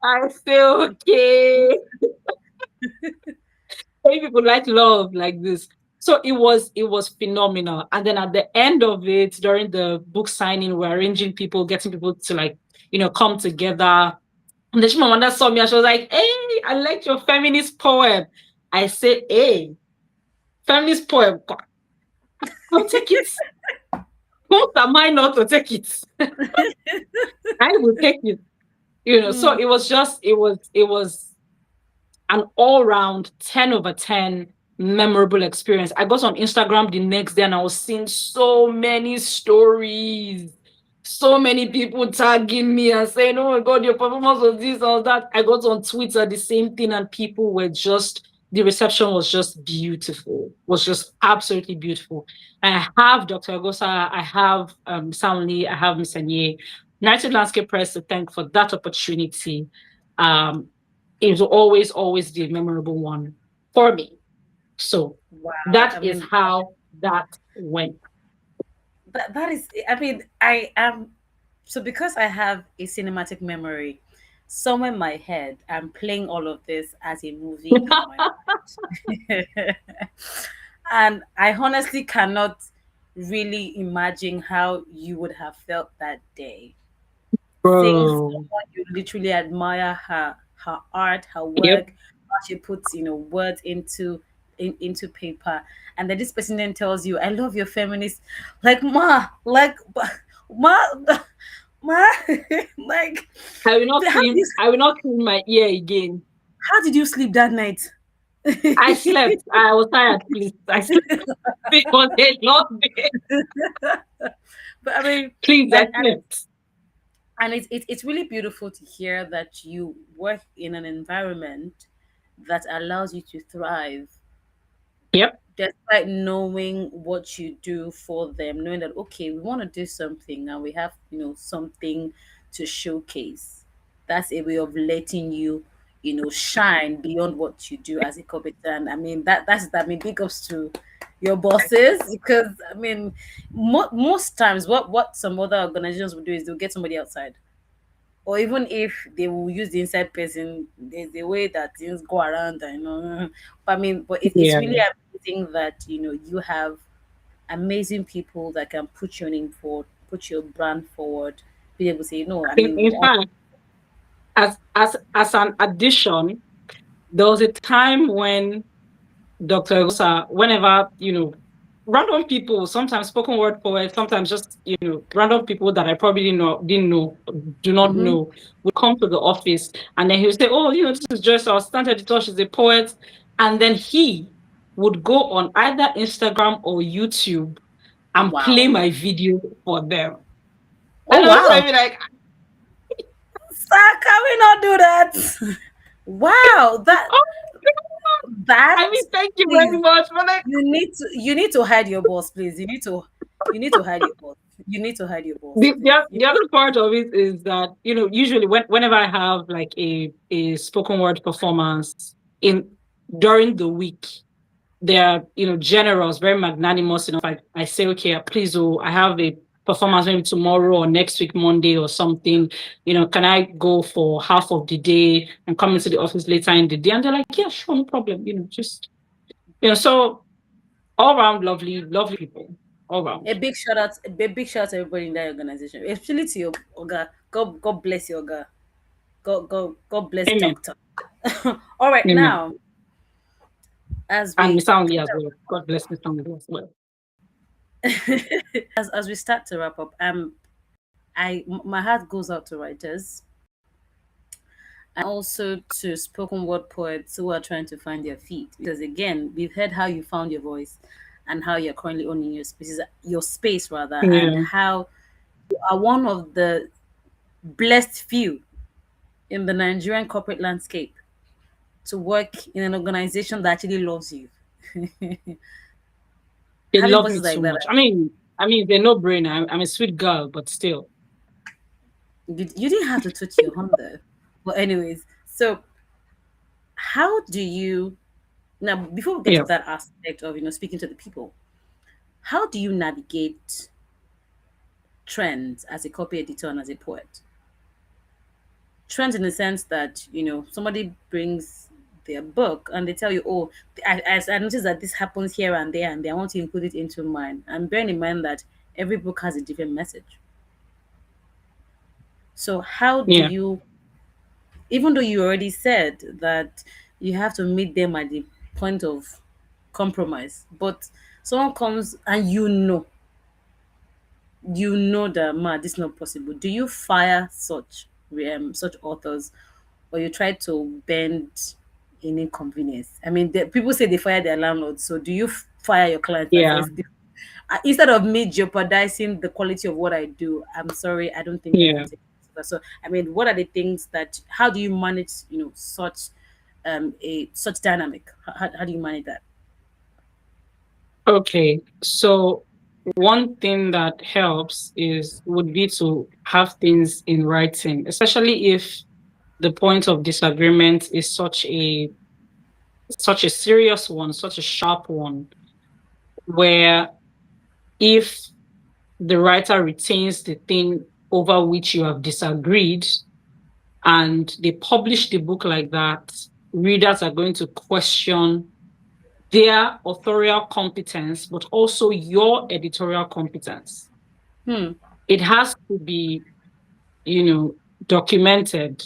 Speaker 2: I say okay. Many people like love like this. So it was phenomenal. And then at the end of it, during the book signing, we're arranging people, getting people to like, come together. And then Chimamanda saw me and she was like, "Hey, I liked your feminist poem." I said, "Hey, feminist poem, I'll take it. What am I not to take it? I will take it." So
Speaker 1: Mm.
Speaker 2: it was an all-round 10 over 10 memorable experience. I got on Instagram the next day and I was seeing so many stories, so many people tagging me and saying, "Oh my god, your performance was this or that." I got on Twitter, the same thing, and people were just, the reception was just beautiful, was just absolutely beautiful. I have Dr. Agosa, I have Soundly, I have Miss Anye, Narrative Landscape Press to thank for that opportunity. Um, it will always be a memorable one for me. So
Speaker 1: Wow.
Speaker 2: that
Speaker 1: I
Speaker 2: is
Speaker 1: mean,
Speaker 2: how that went.
Speaker 1: that is, I mean, I am, so because I have a cinematic memory, somewhere in my head, I'm playing all of this as a movie in my mind. And I honestly cannot really imagine how you would have felt that day. Seeing
Speaker 2: Bro.
Speaker 1: someone you literally admire, her art, her
Speaker 2: Yep.
Speaker 1: work, how she puts, words into paper, and then this person then tells you, "I love your feminist," like ma, like ma, ma, like how did you
Speaker 2: I will not clean my ear again.
Speaker 1: how did you sleep that night?
Speaker 2: I slept. I was tired, please. I slept. It was a long day.
Speaker 1: But I mean,
Speaker 2: Please, I
Speaker 1: and
Speaker 2: slept.
Speaker 1: it's really beautiful to hear that you work in an environment that allows you to thrive
Speaker 2: Yep.
Speaker 1: despite knowing what you do for them, knowing that okay, we want to do something and we have something to showcase. That's a way of letting you shine beyond what you do as a corporate. And I mean that's big ups to your bosses, because I mean most times what some other organizations will do is they'll get somebody outside, or even if they will use the inside person, there's a way that things go around, but I mean, but it's
Speaker 2: Yeah.
Speaker 1: really amazing that you have amazing people that can put your name forward, put your brand forward, be able to say no, I mean,
Speaker 2: In fact, as an addition, there was a time when Dr. Egosa, whenever, random people, sometimes spoken word poets, sometimes just, random people that I probably didn't know, do not
Speaker 1: mm-hmm.
Speaker 2: know, would come to the office and then he would say, "Oh, this is Joyce, our stand editor, she's a poet." And then he would go on either Instagram or YouTube and play
Speaker 1: Wow.
Speaker 2: my video for them.
Speaker 1: Oh
Speaker 2: And I
Speaker 1: wow.
Speaker 2: was like,
Speaker 1: Sir, can we not do that? Wow,
Speaker 2: "Oh,
Speaker 1: that
Speaker 2: I mean, thank you very
Speaker 1: please,
Speaker 2: much." But like,
Speaker 1: you need to hide your boss, please. You need to hide your boss. You need to hide your boss, please.
Speaker 2: the other part of it is that, usually whenever I have like a spoken word performance in during the week, they're, generous, very magnanimous. I say, "Okay, please, oh, I have a performance maybe tomorrow or next week Monday or something, can I go for half of the day and come into the office later in the day?" And they're like, "Yeah, sure, no problem." Just, so all around lovely people, all
Speaker 1: A
Speaker 2: around.
Speaker 1: big shout out, to everybody in that organization, especially to your Oga. God bless your Oga. God bless
Speaker 2: Amen.
Speaker 1: Doctor. All right,
Speaker 2: Amen.
Speaker 1: now as
Speaker 2: And
Speaker 1: we
Speaker 2: Miss Only as well. God bless Miss Only as well.
Speaker 1: as we start to wrap up, my heart goes out to writers and also to spoken word poets who are trying to find their feet. Because again, we've heard how you found your voice and how you're currently owning your space rather, and
Speaker 2: Yeah.
Speaker 1: how you are one of the blessed few in the Nigerian corporate landscape to work in an organization that actually loves you.
Speaker 2: They
Speaker 1: Having
Speaker 2: love me
Speaker 1: voices like
Speaker 2: too
Speaker 1: that,
Speaker 2: much. I mean, they're no brainer. I'm a sweet girl, but still.
Speaker 1: you didn't have to touch your horn though. But anyways, so how do you now, before we get to
Speaker 2: Yeah.
Speaker 1: that aspect of speaking to the people, how do you navigate trends as a copy editor and as a poet? Trends in the sense that somebody brings their book and they tell you, oh, I noticed that this happens here and there and there, I want to include it into mine. And bearing in mind that every book has a different message. So how do
Speaker 2: Yeah.
Speaker 1: you, even though you already said that you have to meet them at the point of compromise, but someone comes and you know that man, this is not possible. Do you fire such authors, or you try to bend in inconvenience? I mean, people say they fire their landlords. So do you fire your clients that
Speaker 2: Yeah.
Speaker 1: says, instead of me jeopardizing the quality of what I do, I'm sorry, I don't think I can
Speaker 2: Yeah.
Speaker 1: take it. So I mean, what are the things that? How do you manage? Such a such dynamic. How do you manage that?
Speaker 2: Okay. So one thing that helps is would be to have things in writing, especially if the point of disagreement is such a serious one, such a sharp one, where if the writer retains the thing over which you have disagreed and they publish the book like that, readers are going to question their authorial competence, but also your editorial competence.
Speaker 1: Hmm.
Speaker 2: It has to be, you know, documented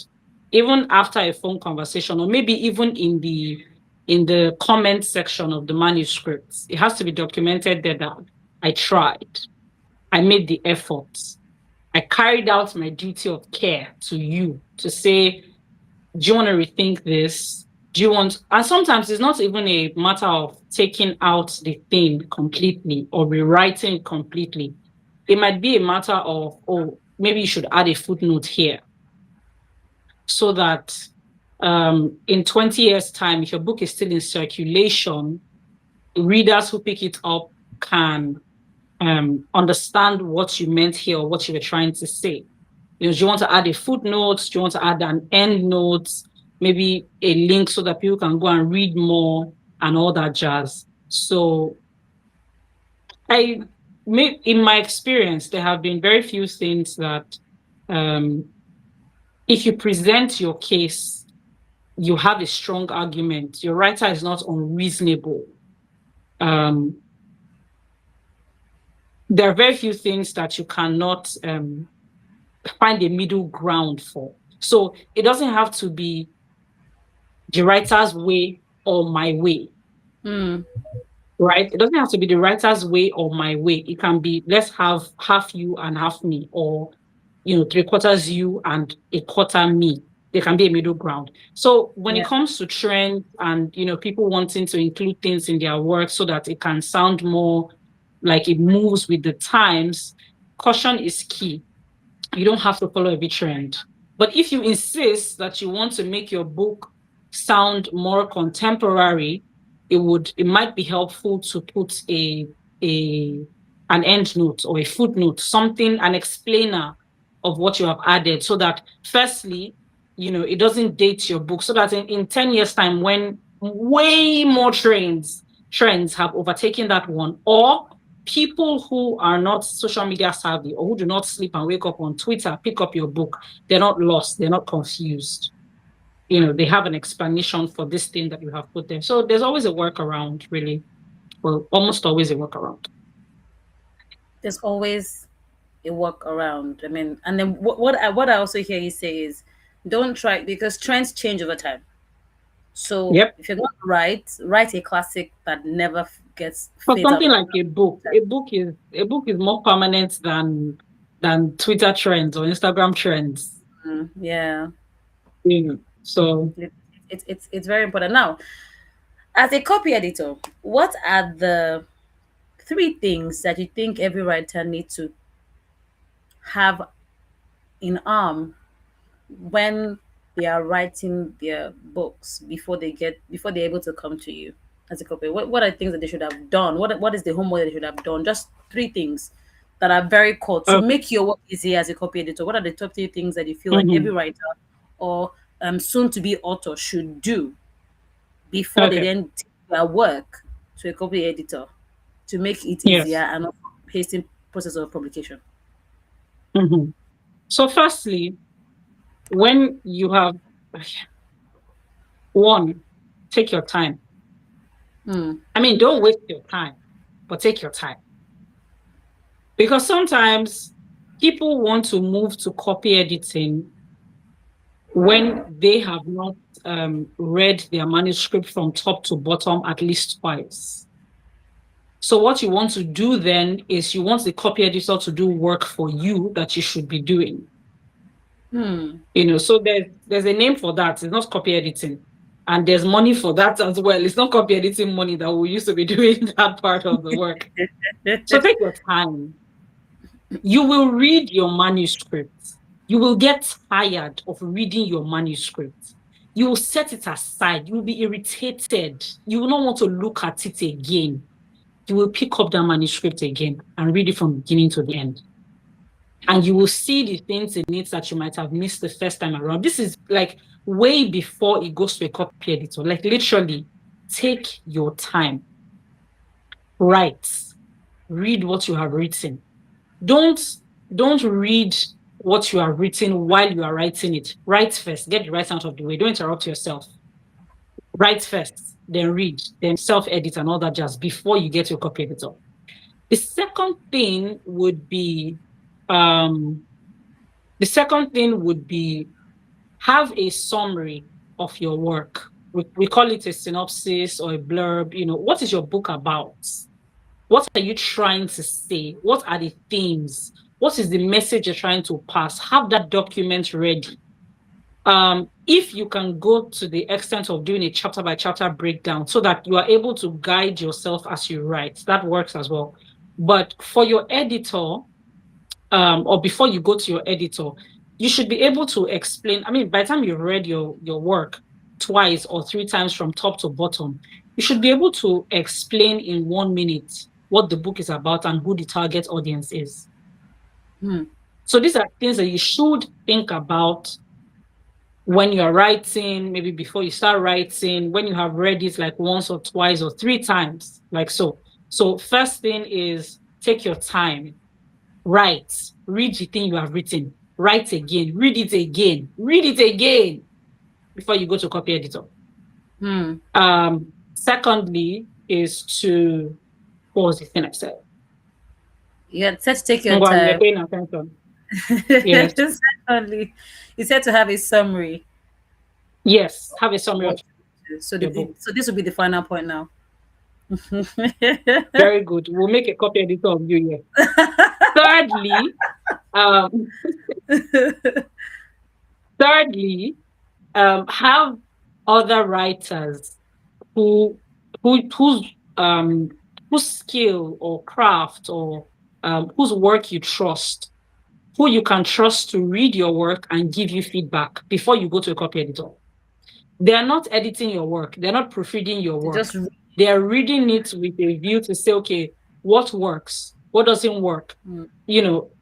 Speaker 2: even after a phone conversation, or maybe even in the comment section of the manuscripts. It has to be documented there that I tried, I made the efforts, I carried out my duty of care to you to say, do you want to rethink this? Do you want, and sometimes it's not even a matter of taking out the thing completely or rewriting it completely. It might be a matter of, oh, maybe you should add a footnote here so that in 20 years' time, if your book is still in circulation, readers who pick it up can understand what you meant here or what you were trying to say. You know, do you want to add a footnote? Do you want to add an end note? Maybe a link so that people can go and read more and all that jazz. So I in my experience, there have been very few things that um, if you present your case, you have a strong argument, your writer is not unreasonable. Um, there are very few things that you cannot find a middle ground for. So it doesn't have to be the writer's way or my way,
Speaker 1: Hmm.
Speaker 2: right? It doesn't have to be the writer's way or my way. It can be, let's have half you and half me, or, you know, three quarters you and a quarter me. There can be a middle ground. So when it
Speaker 1: Yeah.
Speaker 2: comes to trends and, you know, people wanting to include things in their work so that it can sound more like it moves with the times, caution is key. You don't have to follow every trend. But if you insist that you want to make your book sound more contemporary, it might be helpful to put a an end note or a footnote, something, an explainer of what you have added, so that firstly, you know, it doesn't date your book, so that in 10 years' time, when way more trends have overtaken that one, or people who are not social media savvy or who do not sleep and wake up on Twitter pick up your book, they're not lost, they're not confused. You know, they have an explanation for this thing that you have put there. So there's always a workaround, really. Well, almost always a workaround.
Speaker 1: There's always a work around. I mean, and then what I also hear you say is, don't try, because trends change over time. So
Speaker 2: Yep.
Speaker 1: if you're going to write a classic that never gets
Speaker 2: For
Speaker 1: fades out
Speaker 2: something
Speaker 1: of.
Speaker 2: like a book is more permanent than Twitter trends or Instagram trends.
Speaker 1: Yeah,
Speaker 2: You know. So
Speaker 1: it, it's very important. Now, as a copy editor, what are the three things that you think every writer needs to have in arm when they are writing their books before they're able to come to you as a copy? What are things that they should have done? What is the homework that they should have done? Just three things that are very core to
Speaker 2: okay.
Speaker 1: make your work easier as a copy editor. What are the top three things that you feel like every
Speaker 2: Mhm.
Speaker 1: writer or soon to be author should do before they
Speaker 2: Okay.
Speaker 1: then take their work to a copy editor to make it easier
Speaker 2: Yes.
Speaker 1: and also hasten process of publication?
Speaker 2: Mhm. So firstly, when you have one, take your time.
Speaker 1: Hmm.
Speaker 2: I mean, don't waste your time, but take your time. Because sometimes people want to move to copy editing when they have not read their manuscript from top to bottom at least twice. So what you want to do then is you want the copy editor to do work for you that you should be doing.
Speaker 1: Hmm.
Speaker 2: So there's a name for that. It's not copy editing. And there's money for that as well. It's not copy editing money that we used to be doing that part of the work. So take your time. You will read your manuscript. You will get tired of reading your manuscript. You will set it aside. You will be irritated. You will not want to look at it again. You will pick up that manuscript again and read it from beginning to the end. And you will see the things in it that you might have missed the first time around. This is like way before it goes to a copy editor. Like literally, take your time. Write. Read what you have written. Don't don't read what you have written while you are writing it. Write first. Get the writing out of the way. Don't interrupt yourself. Write first, then read, then self-edit and all that jazz before you get your copy editor. The second thing would be um the second thing would be have a summary of your work. We call it a synopsis or a blurb. What is your book about? What are you trying to say? What are the themes? What is the message you're trying to pass? Have that document ready. If you can go to the extent of doing a chapter by chapter breakdown so that you are able to guide yourself as you write, that works as well. But for your editor, or before you go to your editor, you should be able to explain. I mean, by the time you've read your work twice or three times from top to bottom, you should be able to explain in 1 minute what the book is about and who the target audience is.
Speaker 1: Hmm.
Speaker 2: So these are things that you should think about when you're writing, maybe before you start writing, when you have read it like once or twice or three times, like so. So first thing is take your time. Write. Read the thing you have written. Write again. Read it again. Read it again before you go to copy editor.
Speaker 1: Hmm.
Speaker 2: Secondly is to, what was the thing I said?
Speaker 1: You had said to take your
Speaker 2: Ngwan, you're
Speaker 1: time.
Speaker 2: paying attention. Yes.
Speaker 1: Secondly, you said to have a summary.
Speaker 2: Yes. Have a summary of
Speaker 1: What? So
Speaker 2: your book.
Speaker 1: this will be the final point now.
Speaker 2: Very good. We'll make a copy editor of you here. Thirdly, um, thirdly, have other writers who who whose um whose skill or craft or whose work you trust, who you can trust to read your work and give you feedback before you go to a copy editor. They are not editing your work. They're not proofreading your
Speaker 1: Just
Speaker 2: work. They are reading it with a view to say, okay, what works? What doesn't work?
Speaker 1: mm,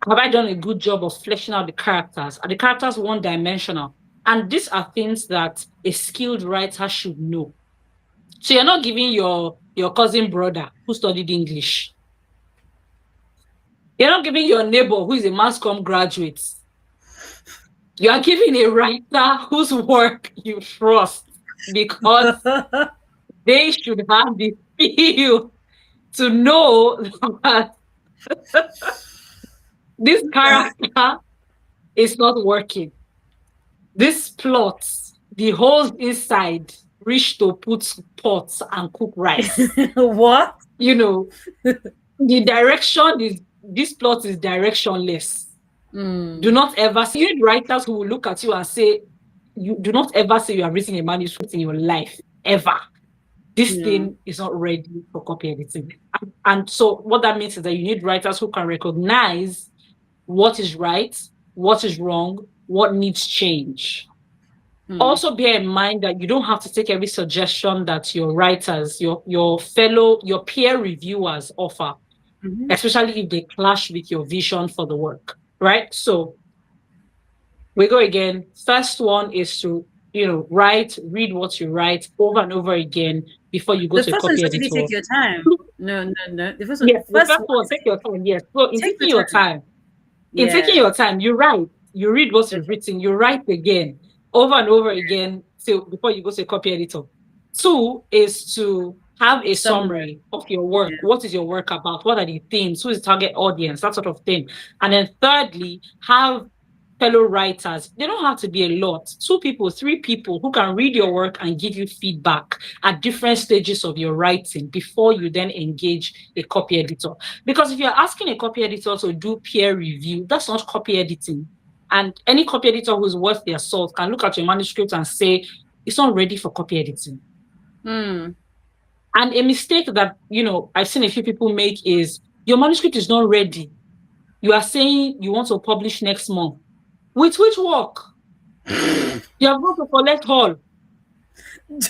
Speaker 2: Have I done a good job of fleshing out the characters? Are the characters one-dimensional? And these are things that a skilled writer should know. So you're not giving your cousin brother who studied English. You're not giving your neighbor who is a mass comm graduate. You are giving a writer whose work you trust because they should have the feel to know that this character is not working. This plot, the whole inside reach to put pots and cook rice.
Speaker 1: what?
Speaker 2: The direction is, this plot is directionless. Do not ever see, you need writers who will look at you and say, you do not ever say you have written a manuscript in your life, ever. This thing is not ready for copy editing. And so what that means is that you need writers who can recognize what is right, what is wrong, what needs change. Also bear in mind that you don't have to take every suggestion that your writers, your peer reviewers offer, especially if they clash with your vision for the work, right? So we go again. First one is to, read what you write over and over again before you go
Speaker 1: The
Speaker 2: to a
Speaker 1: first one
Speaker 2: copy
Speaker 1: is actually
Speaker 2: editor.
Speaker 1: take your time. No.
Speaker 2: Yes, the
Speaker 1: First
Speaker 2: first
Speaker 1: one
Speaker 2: one,
Speaker 1: is
Speaker 2: take your time. Yes. So
Speaker 1: take the time.
Speaker 2: in taking
Speaker 1: Yeah.
Speaker 2: your time, you write, you read what you've written, you write again, over and over again, till before you go to a copy editor. Two is to have a
Speaker 1: Somewhere.
Speaker 2: summary of your work.
Speaker 1: Yeah.
Speaker 2: What is your work about? What are the themes? Who is the target audience? That sort of thing. And then thirdly, have fellow writers. They don't have to be a lot. Two people, three people who can read your work and give you feedback at different stages of your writing before you then engage a copy editor. Because if you're asking a copy editor to do peer review, that's not copy editing. And any copy editor who's worth their salt can look at your manuscript and say, it's not ready for copy editing.
Speaker 1: Mm.
Speaker 2: And a mistake that, I've seen a few people make is your manuscript is not ready. You are saying you want to publish next month. With which work? You have got to collect hall.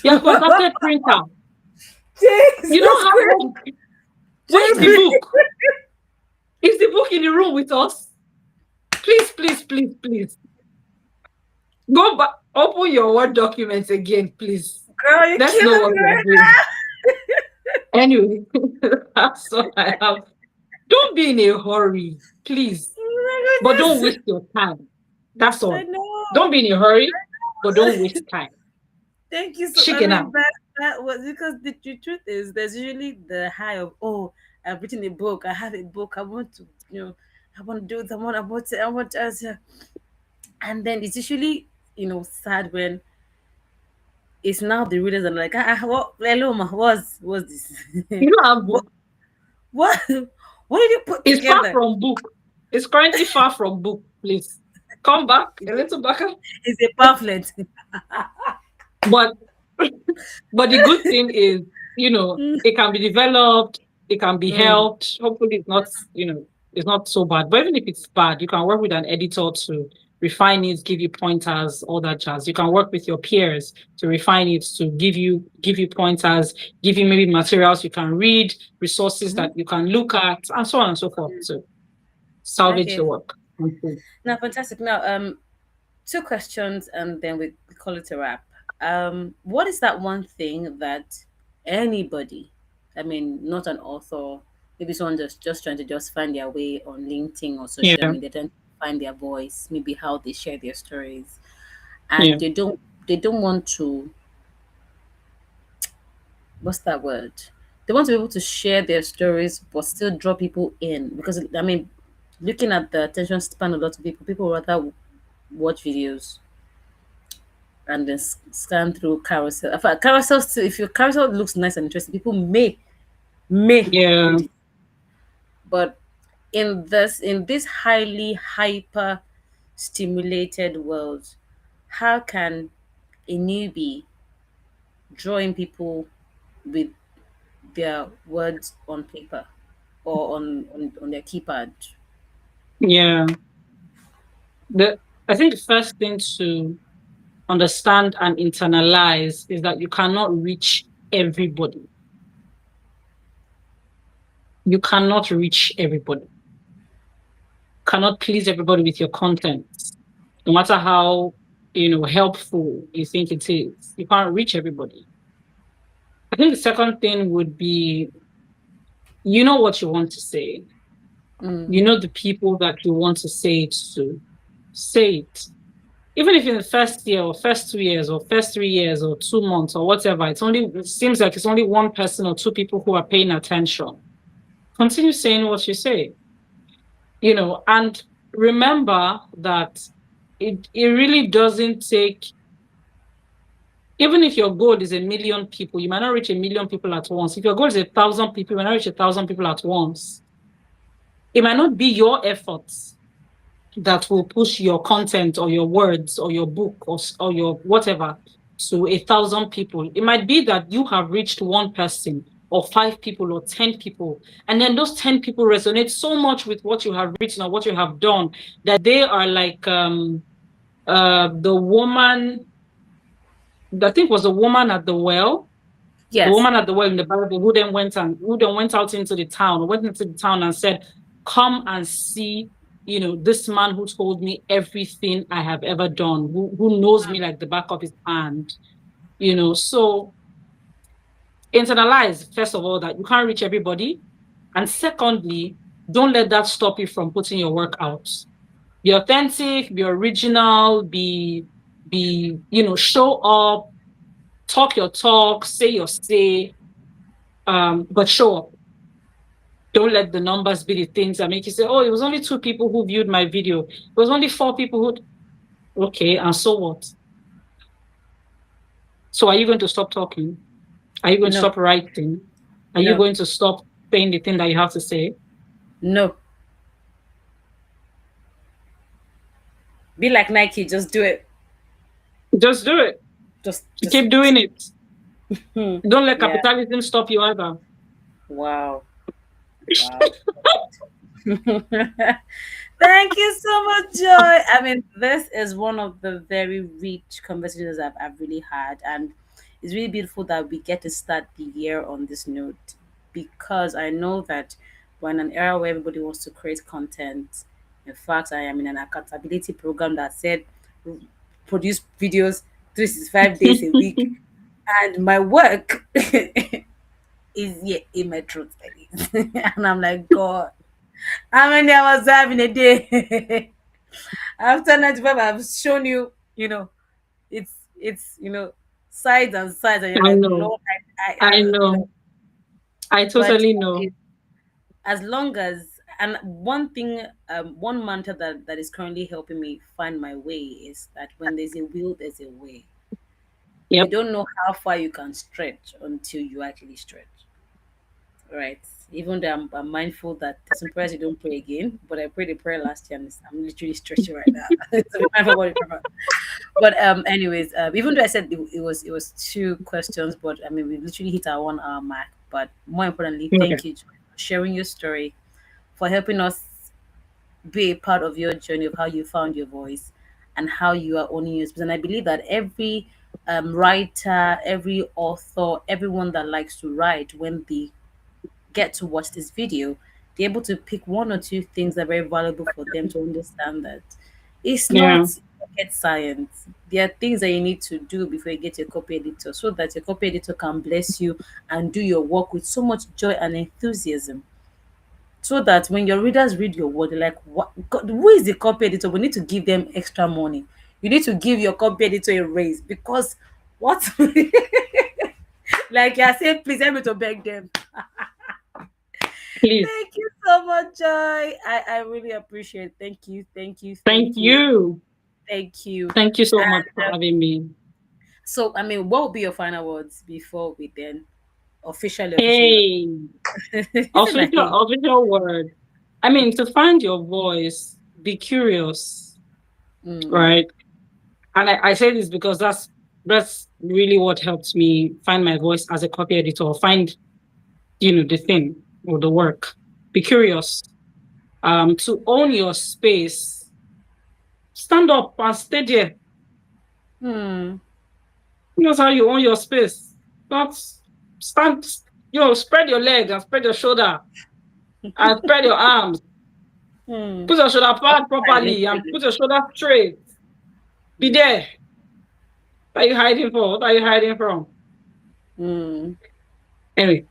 Speaker 2: You have contacted printer. You
Speaker 1: Jesus
Speaker 2: don't have
Speaker 1: Christ.
Speaker 2: work. Where's the book? Is the book in the room with us? Please, please, please, please. Go back, open your Word documents again, please.
Speaker 1: Girl, you're
Speaker 2: Let's know
Speaker 1: killing
Speaker 2: what
Speaker 1: me
Speaker 2: we are
Speaker 1: right
Speaker 2: doing. Anyway, that's what I have. Don't be in a hurry, please.
Speaker 1: now. Oh
Speaker 2: But
Speaker 1: my
Speaker 2: don't
Speaker 1: goodness.
Speaker 2: waste your time. That's
Speaker 1: I
Speaker 2: all.
Speaker 1: know.
Speaker 2: Don't be in a hurry, but don't waste time.
Speaker 1: Thank you so. I
Speaker 2: Chicken
Speaker 1: mean,
Speaker 2: out.
Speaker 1: that was because the truth is, there's usually the high of, oh, I've written a book. I have a book. I want to, I want to do it. I want to, and then it's usually, sad when it's now the readers are like, what, hello, ma, what's this?
Speaker 2: You don't have
Speaker 1: what,
Speaker 2: book.
Speaker 1: what, what did you put
Speaker 2: It's far
Speaker 1: together?
Speaker 2: from book. It's currently far from book, please. Come back a little back.
Speaker 1: It's a pamphlet.
Speaker 2: But but the good thing is,
Speaker 1: Mm,
Speaker 2: it can be developed, it can be
Speaker 1: mm,
Speaker 2: helped. Hopefully
Speaker 1: yes.
Speaker 2: it's not so bad. But even if it's bad, you can work with an editor to refine it, give you pointers, all that jazz. You can work with your peers to refine it, to give you pointers, give you maybe materials you can read, resources
Speaker 1: Mhm.
Speaker 2: that you can look at, and so on and so forth to salvage the
Speaker 1: Okay.
Speaker 2: work. Okay.
Speaker 1: Now, fantastic. Now, two questions, and then we call it a wrap. What is that one thing that anybody, I mean, not an author, maybe someone just trying to just find their way on LinkedIn or social
Speaker 2: Yeah,
Speaker 1: media, trying to find their voice, maybe how they share their stories,
Speaker 2: yeah,
Speaker 1: and they don't want to, what's that word? They want to be able to share their stories but still draw people in, because I mean, looking at the attention span of a lot of people rather watch videos and then scan through carousel. In fact, carousel still, if your carousel looks nice and interesting, people may
Speaker 2: yeah,
Speaker 1: read it. But in this highly hyper stimulated world, how can a newbie drawing people with their words on paper or on their keypad?
Speaker 2: yeah. The I think the first thing to understand and internalize is that you cannot reach everybody. You cannot reach everybody. Cannot please everybody with your content, no matter how helpful you think it is. You can't reach everybody. I think the second thing would be you know what you want to say.
Speaker 1: Mm,
Speaker 2: You know the people that you want to say it to. Say it. Even if in the first year or first 2 years or first 3 years or 2 months or whatever, it seems like it's only one person or two people who are paying attention. Continue saying what you say, and remember that it really doesn't take, even if your goal is 1 million people, you might not reach 1 million people at once. If your goal is 1,000 people, you might not reach 1,000 people at once. It might not be your efforts that will push your content or your words or your book or your whatever to 1,000 people. It might be that you have reached one person or 5 people or 10 people, and then those 10 people resonate so much with what you have written or what you have done that they are like the woman, I think was a woman at the well, the
Speaker 1: yes.
Speaker 2: woman at the well in the Bible who then went out into the town, went into the town and said, "Come and see, this man who told me everything I have ever done, who knows me like the back of his hand." So internalize first of all that you can't reach everybody, and secondly, don't let that stop you from putting your work out. Be authentic, be original, be show up, talk your talk, say your say, but show up. Don't let the numbers be the things that make you say, oh, it was only 2 people who viewed my video. It was only 4 people who, okay, and so what? So are you going to stop talking? Are you going to
Speaker 1: No,
Speaker 2: stop writing? Are you
Speaker 1: no,
Speaker 2: going to stop saying the thing that you have to say?
Speaker 1: no. Be like Nike, just do it.
Speaker 2: Just do it.
Speaker 1: Just
Speaker 2: Keep doing it.
Speaker 1: hmm.
Speaker 2: Don't let
Speaker 1: Yeah.
Speaker 2: capitalism stop you either.
Speaker 1: Wow. Wow. Thank you so much, Joy. I mean, this is one of the very rich conversations I've really had, and it's really beautiful that we get to start the year on this note because I know that we're in an era where everybody wants to create content. In fact, I am in an accountability program that said produce videos 365 days a week, and my work is yet in my throat studies. And I'm like, God, how many hours do I have in a day? After 95, I've shown you, it's sides and sides, and you're
Speaker 2: I
Speaker 1: like,
Speaker 2: know.
Speaker 1: Lord,
Speaker 2: I know. I
Speaker 1: but
Speaker 2: totally know.
Speaker 1: as long as, and one thing, one mantra that is currently helping me find my way is that when there's a will, there's a way. You
Speaker 2: Yep.
Speaker 1: don't know how far you can stretch until you actually stretch. Right. Even though I'm mindful that there's some prayers you don't pray again, but I prayed a prayer last year and I'm literally stretching right now. So be mindful what you pray for. But anyways, even though I said it was 2 questions, but I mean we literally hit our 1 hour mark. But more importantly,
Speaker 2: Okay.
Speaker 1: thank you Joy, for sharing your story, for helping us be a part of your journey of how you found your voice and how you are owning your space. And I believe that every writer, every author, everyone that likes to write, when they get to watch this video, they're able to pick 1 or 2 things that are very valuable for them to understand that it's
Speaker 2: Yeah.
Speaker 1: not rocket science. There are things that you need to do before you get your copy editor so that your copy editor can bless you and do your work with so much joy and enthusiasm. So that when your readers read your word, they're like, what God, who is the copy editor? We need to give them extra money. You need to give your copy editor a raise because what like you're saying, please help me to beg them.
Speaker 2: Please.
Speaker 1: Thank you so much, Joy. I really appreciate it. Thank you, thank you,
Speaker 2: Thank
Speaker 1: thank you,
Speaker 2: you.
Speaker 1: thank you.
Speaker 2: Thank you so much
Speaker 1: And
Speaker 2: for having me.
Speaker 1: so, I mean, what will be your final words before we then officially wrap?
Speaker 2: Hey,
Speaker 1: Isn't that hey?
Speaker 2: official word. I mean, to find your voice, be curious,
Speaker 1: Mm,
Speaker 2: right? And I say this because that's really what helped me find my voice as a copy editor, find, the thing or the work. Be curious. To own your space, stand up and stay there.
Speaker 1: hmm.
Speaker 2: That's how you own your space. Not stand, spread your leg and spread your shoulder and spread your arms.
Speaker 1: Hmm.
Speaker 2: Put your shoulder pad
Speaker 1: And
Speaker 2: properly and
Speaker 1: encourage.
Speaker 2: put your shoulder straight. Be there. What are you hiding for? What are you hiding from?
Speaker 1: Hmm.
Speaker 2: Anyway,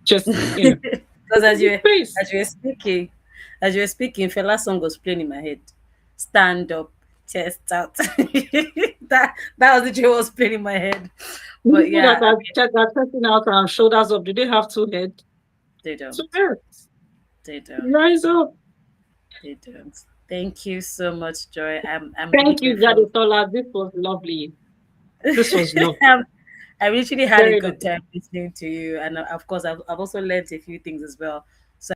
Speaker 2: just,
Speaker 1: Because
Speaker 2: space.
Speaker 1: as you were speaking, Fela's song was playing in my head. Stand up, chest out. That was literally what was playing in my head. But
Speaker 2: People
Speaker 1: yeah,
Speaker 2: that are testing out and shoulders up, do they have 2 heads?
Speaker 1: they
Speaker 2: Two
Speaker 1: don't.
Speaker 2: heads.
Speaker 1: They don't.
Speaker 2: Rise up.
Speaker 1: They don't. Thank you so much, Joy. I'm really
Speaker 2: Thank you,
Speaker 1: grateful.
Speaker 2: Jade. This was lovely. This was lovely.
Speaker 1: I literally had a
Speaker 2: Very
Speaker 1: good
Speaker 2: lovely.
Speaker 1: time listening to you, and of course, I've also learned a few things as well. So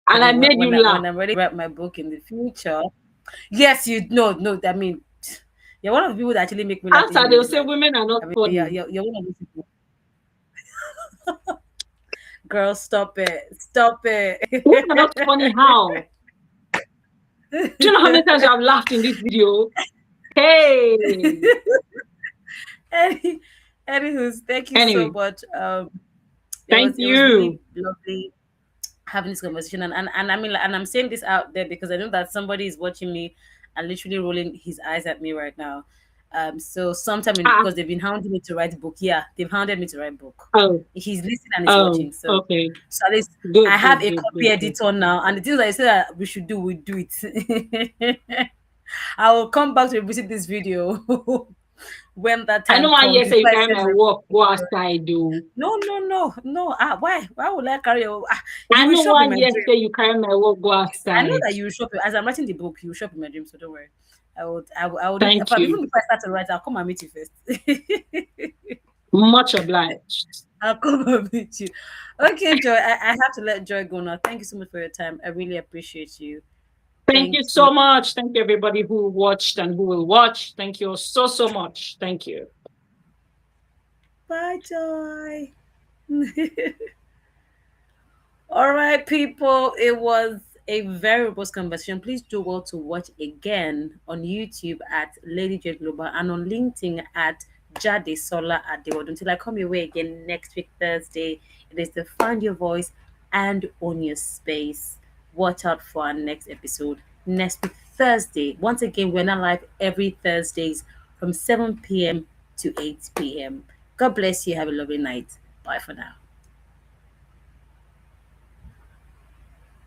Speaker 1: I
Speaker 2: And I
Speaker 1: mean,
Speaker 2: made you laugh.
Speaker 1: when I'm ready to write my book in the future, yes, you no no. I mean, you're one of the people that actually make me laugh
Speaker 2: After
Speaker 1: even
Speaker 2: they'll
Speaker 1: in
Speaker 2: say
Speaker 1: life.
Speaker 2: women are not
Speaker 1: I mean,
Speaker 2: funny.
Speaker 1: you're one of those people. Girl, stop it, stop
Speaker 2: Women are not
Speaker 1: it.
Speaker 2: funny. How? Do you know how many times I've laughed in this video? Hey.
Speaker 1: Any, anywho, thank you so
Speaker 2: Anyway,
Speaker 1: much.
Speaker 2: thank
Speaker 1: It was really
Speaker 2: you.
Speaker 1: lovely having this conversation, and I mean, like, and I'm saying this out there because I know that somebody is watching me and literally rolling his eyes at me right now. So sometime
Speaker 2: Ah.
Speaker 1: because they've been hounding me to write book. Yeah, they've hounded me to write book.
Speaker 2: Oh.
Speaker 1: He's listening and he's
Speaker 2: Oh.
Speaker 1: watching.
Speaker 2: Okay.
Speaker 1: So at least I
Speaker 2: Good.
Speaker 1: have
Speaker 2: Good.
Speaker 1: a
Speaker 2: Good.
Speaker 1: copy
Speaker 2: Good. Good.
Speaker 1: editor now, and the things I said that we should do, we do it. I will come back to revisit this video when that
Speaker 2: I know
Speaker 1: time
Speaker 2: one
Speaker 1: comes
Speaker 2: year say you
Speaker 1: before I
Speaker 2: carry
Speaker 1: send
Speaker 2: my
Speaker 1: my
Speaker 2: work, go
Speaker 1: picture.
Speaker 2: outside, do.
Speaker 1: No, no, no, no. Why? Why would I carry your? You
Speaker 2: I
Speaker 1: will
Speaker 2: know
Speaker 1: show up in
Speaker 2: one
Speaker 1: my
Speaker 2: year
Speaker 1: dream.
Speaker 2: say you carry my work, go
Speaker 1: I know
Speaker 2: outside.
Speaker 1: that you will show up as I'm writing the book. You will show up in my dream, so don't worry. I would need.
Speaker 2: Thank
Speaker 1: Even
Speaker 2: you.
Speaker 1: before I start to write, I'll come and meet you first.
Speaker 2: Much obliged.
Speaker 1: I'll come and meet you. Okay, Joy. I have to let Joy go now. Thank you so much for your time. I really appreciate you.
Speaker 2: Thank you
Speaker 1: Thank you.
Speaker 2: so much. Thank you, everybody who watched and who will watch. Thank you so, so much. Thank you.
Speaker 1: Bye, Joy. All right, people. It was a very robust conversation. Please do well to watch again on YouTube at Lady Jade Global and on LinkedIn at Jade Sola at the world. Until I come your way again next week, Thursday, it is to find your voice and own your space. Watch out for our next episode next week, Thursday. Once again, we're not live every Thursdays from 7 p.m. to 8 p.m. God bless you. Have a lovely night. Bye for now.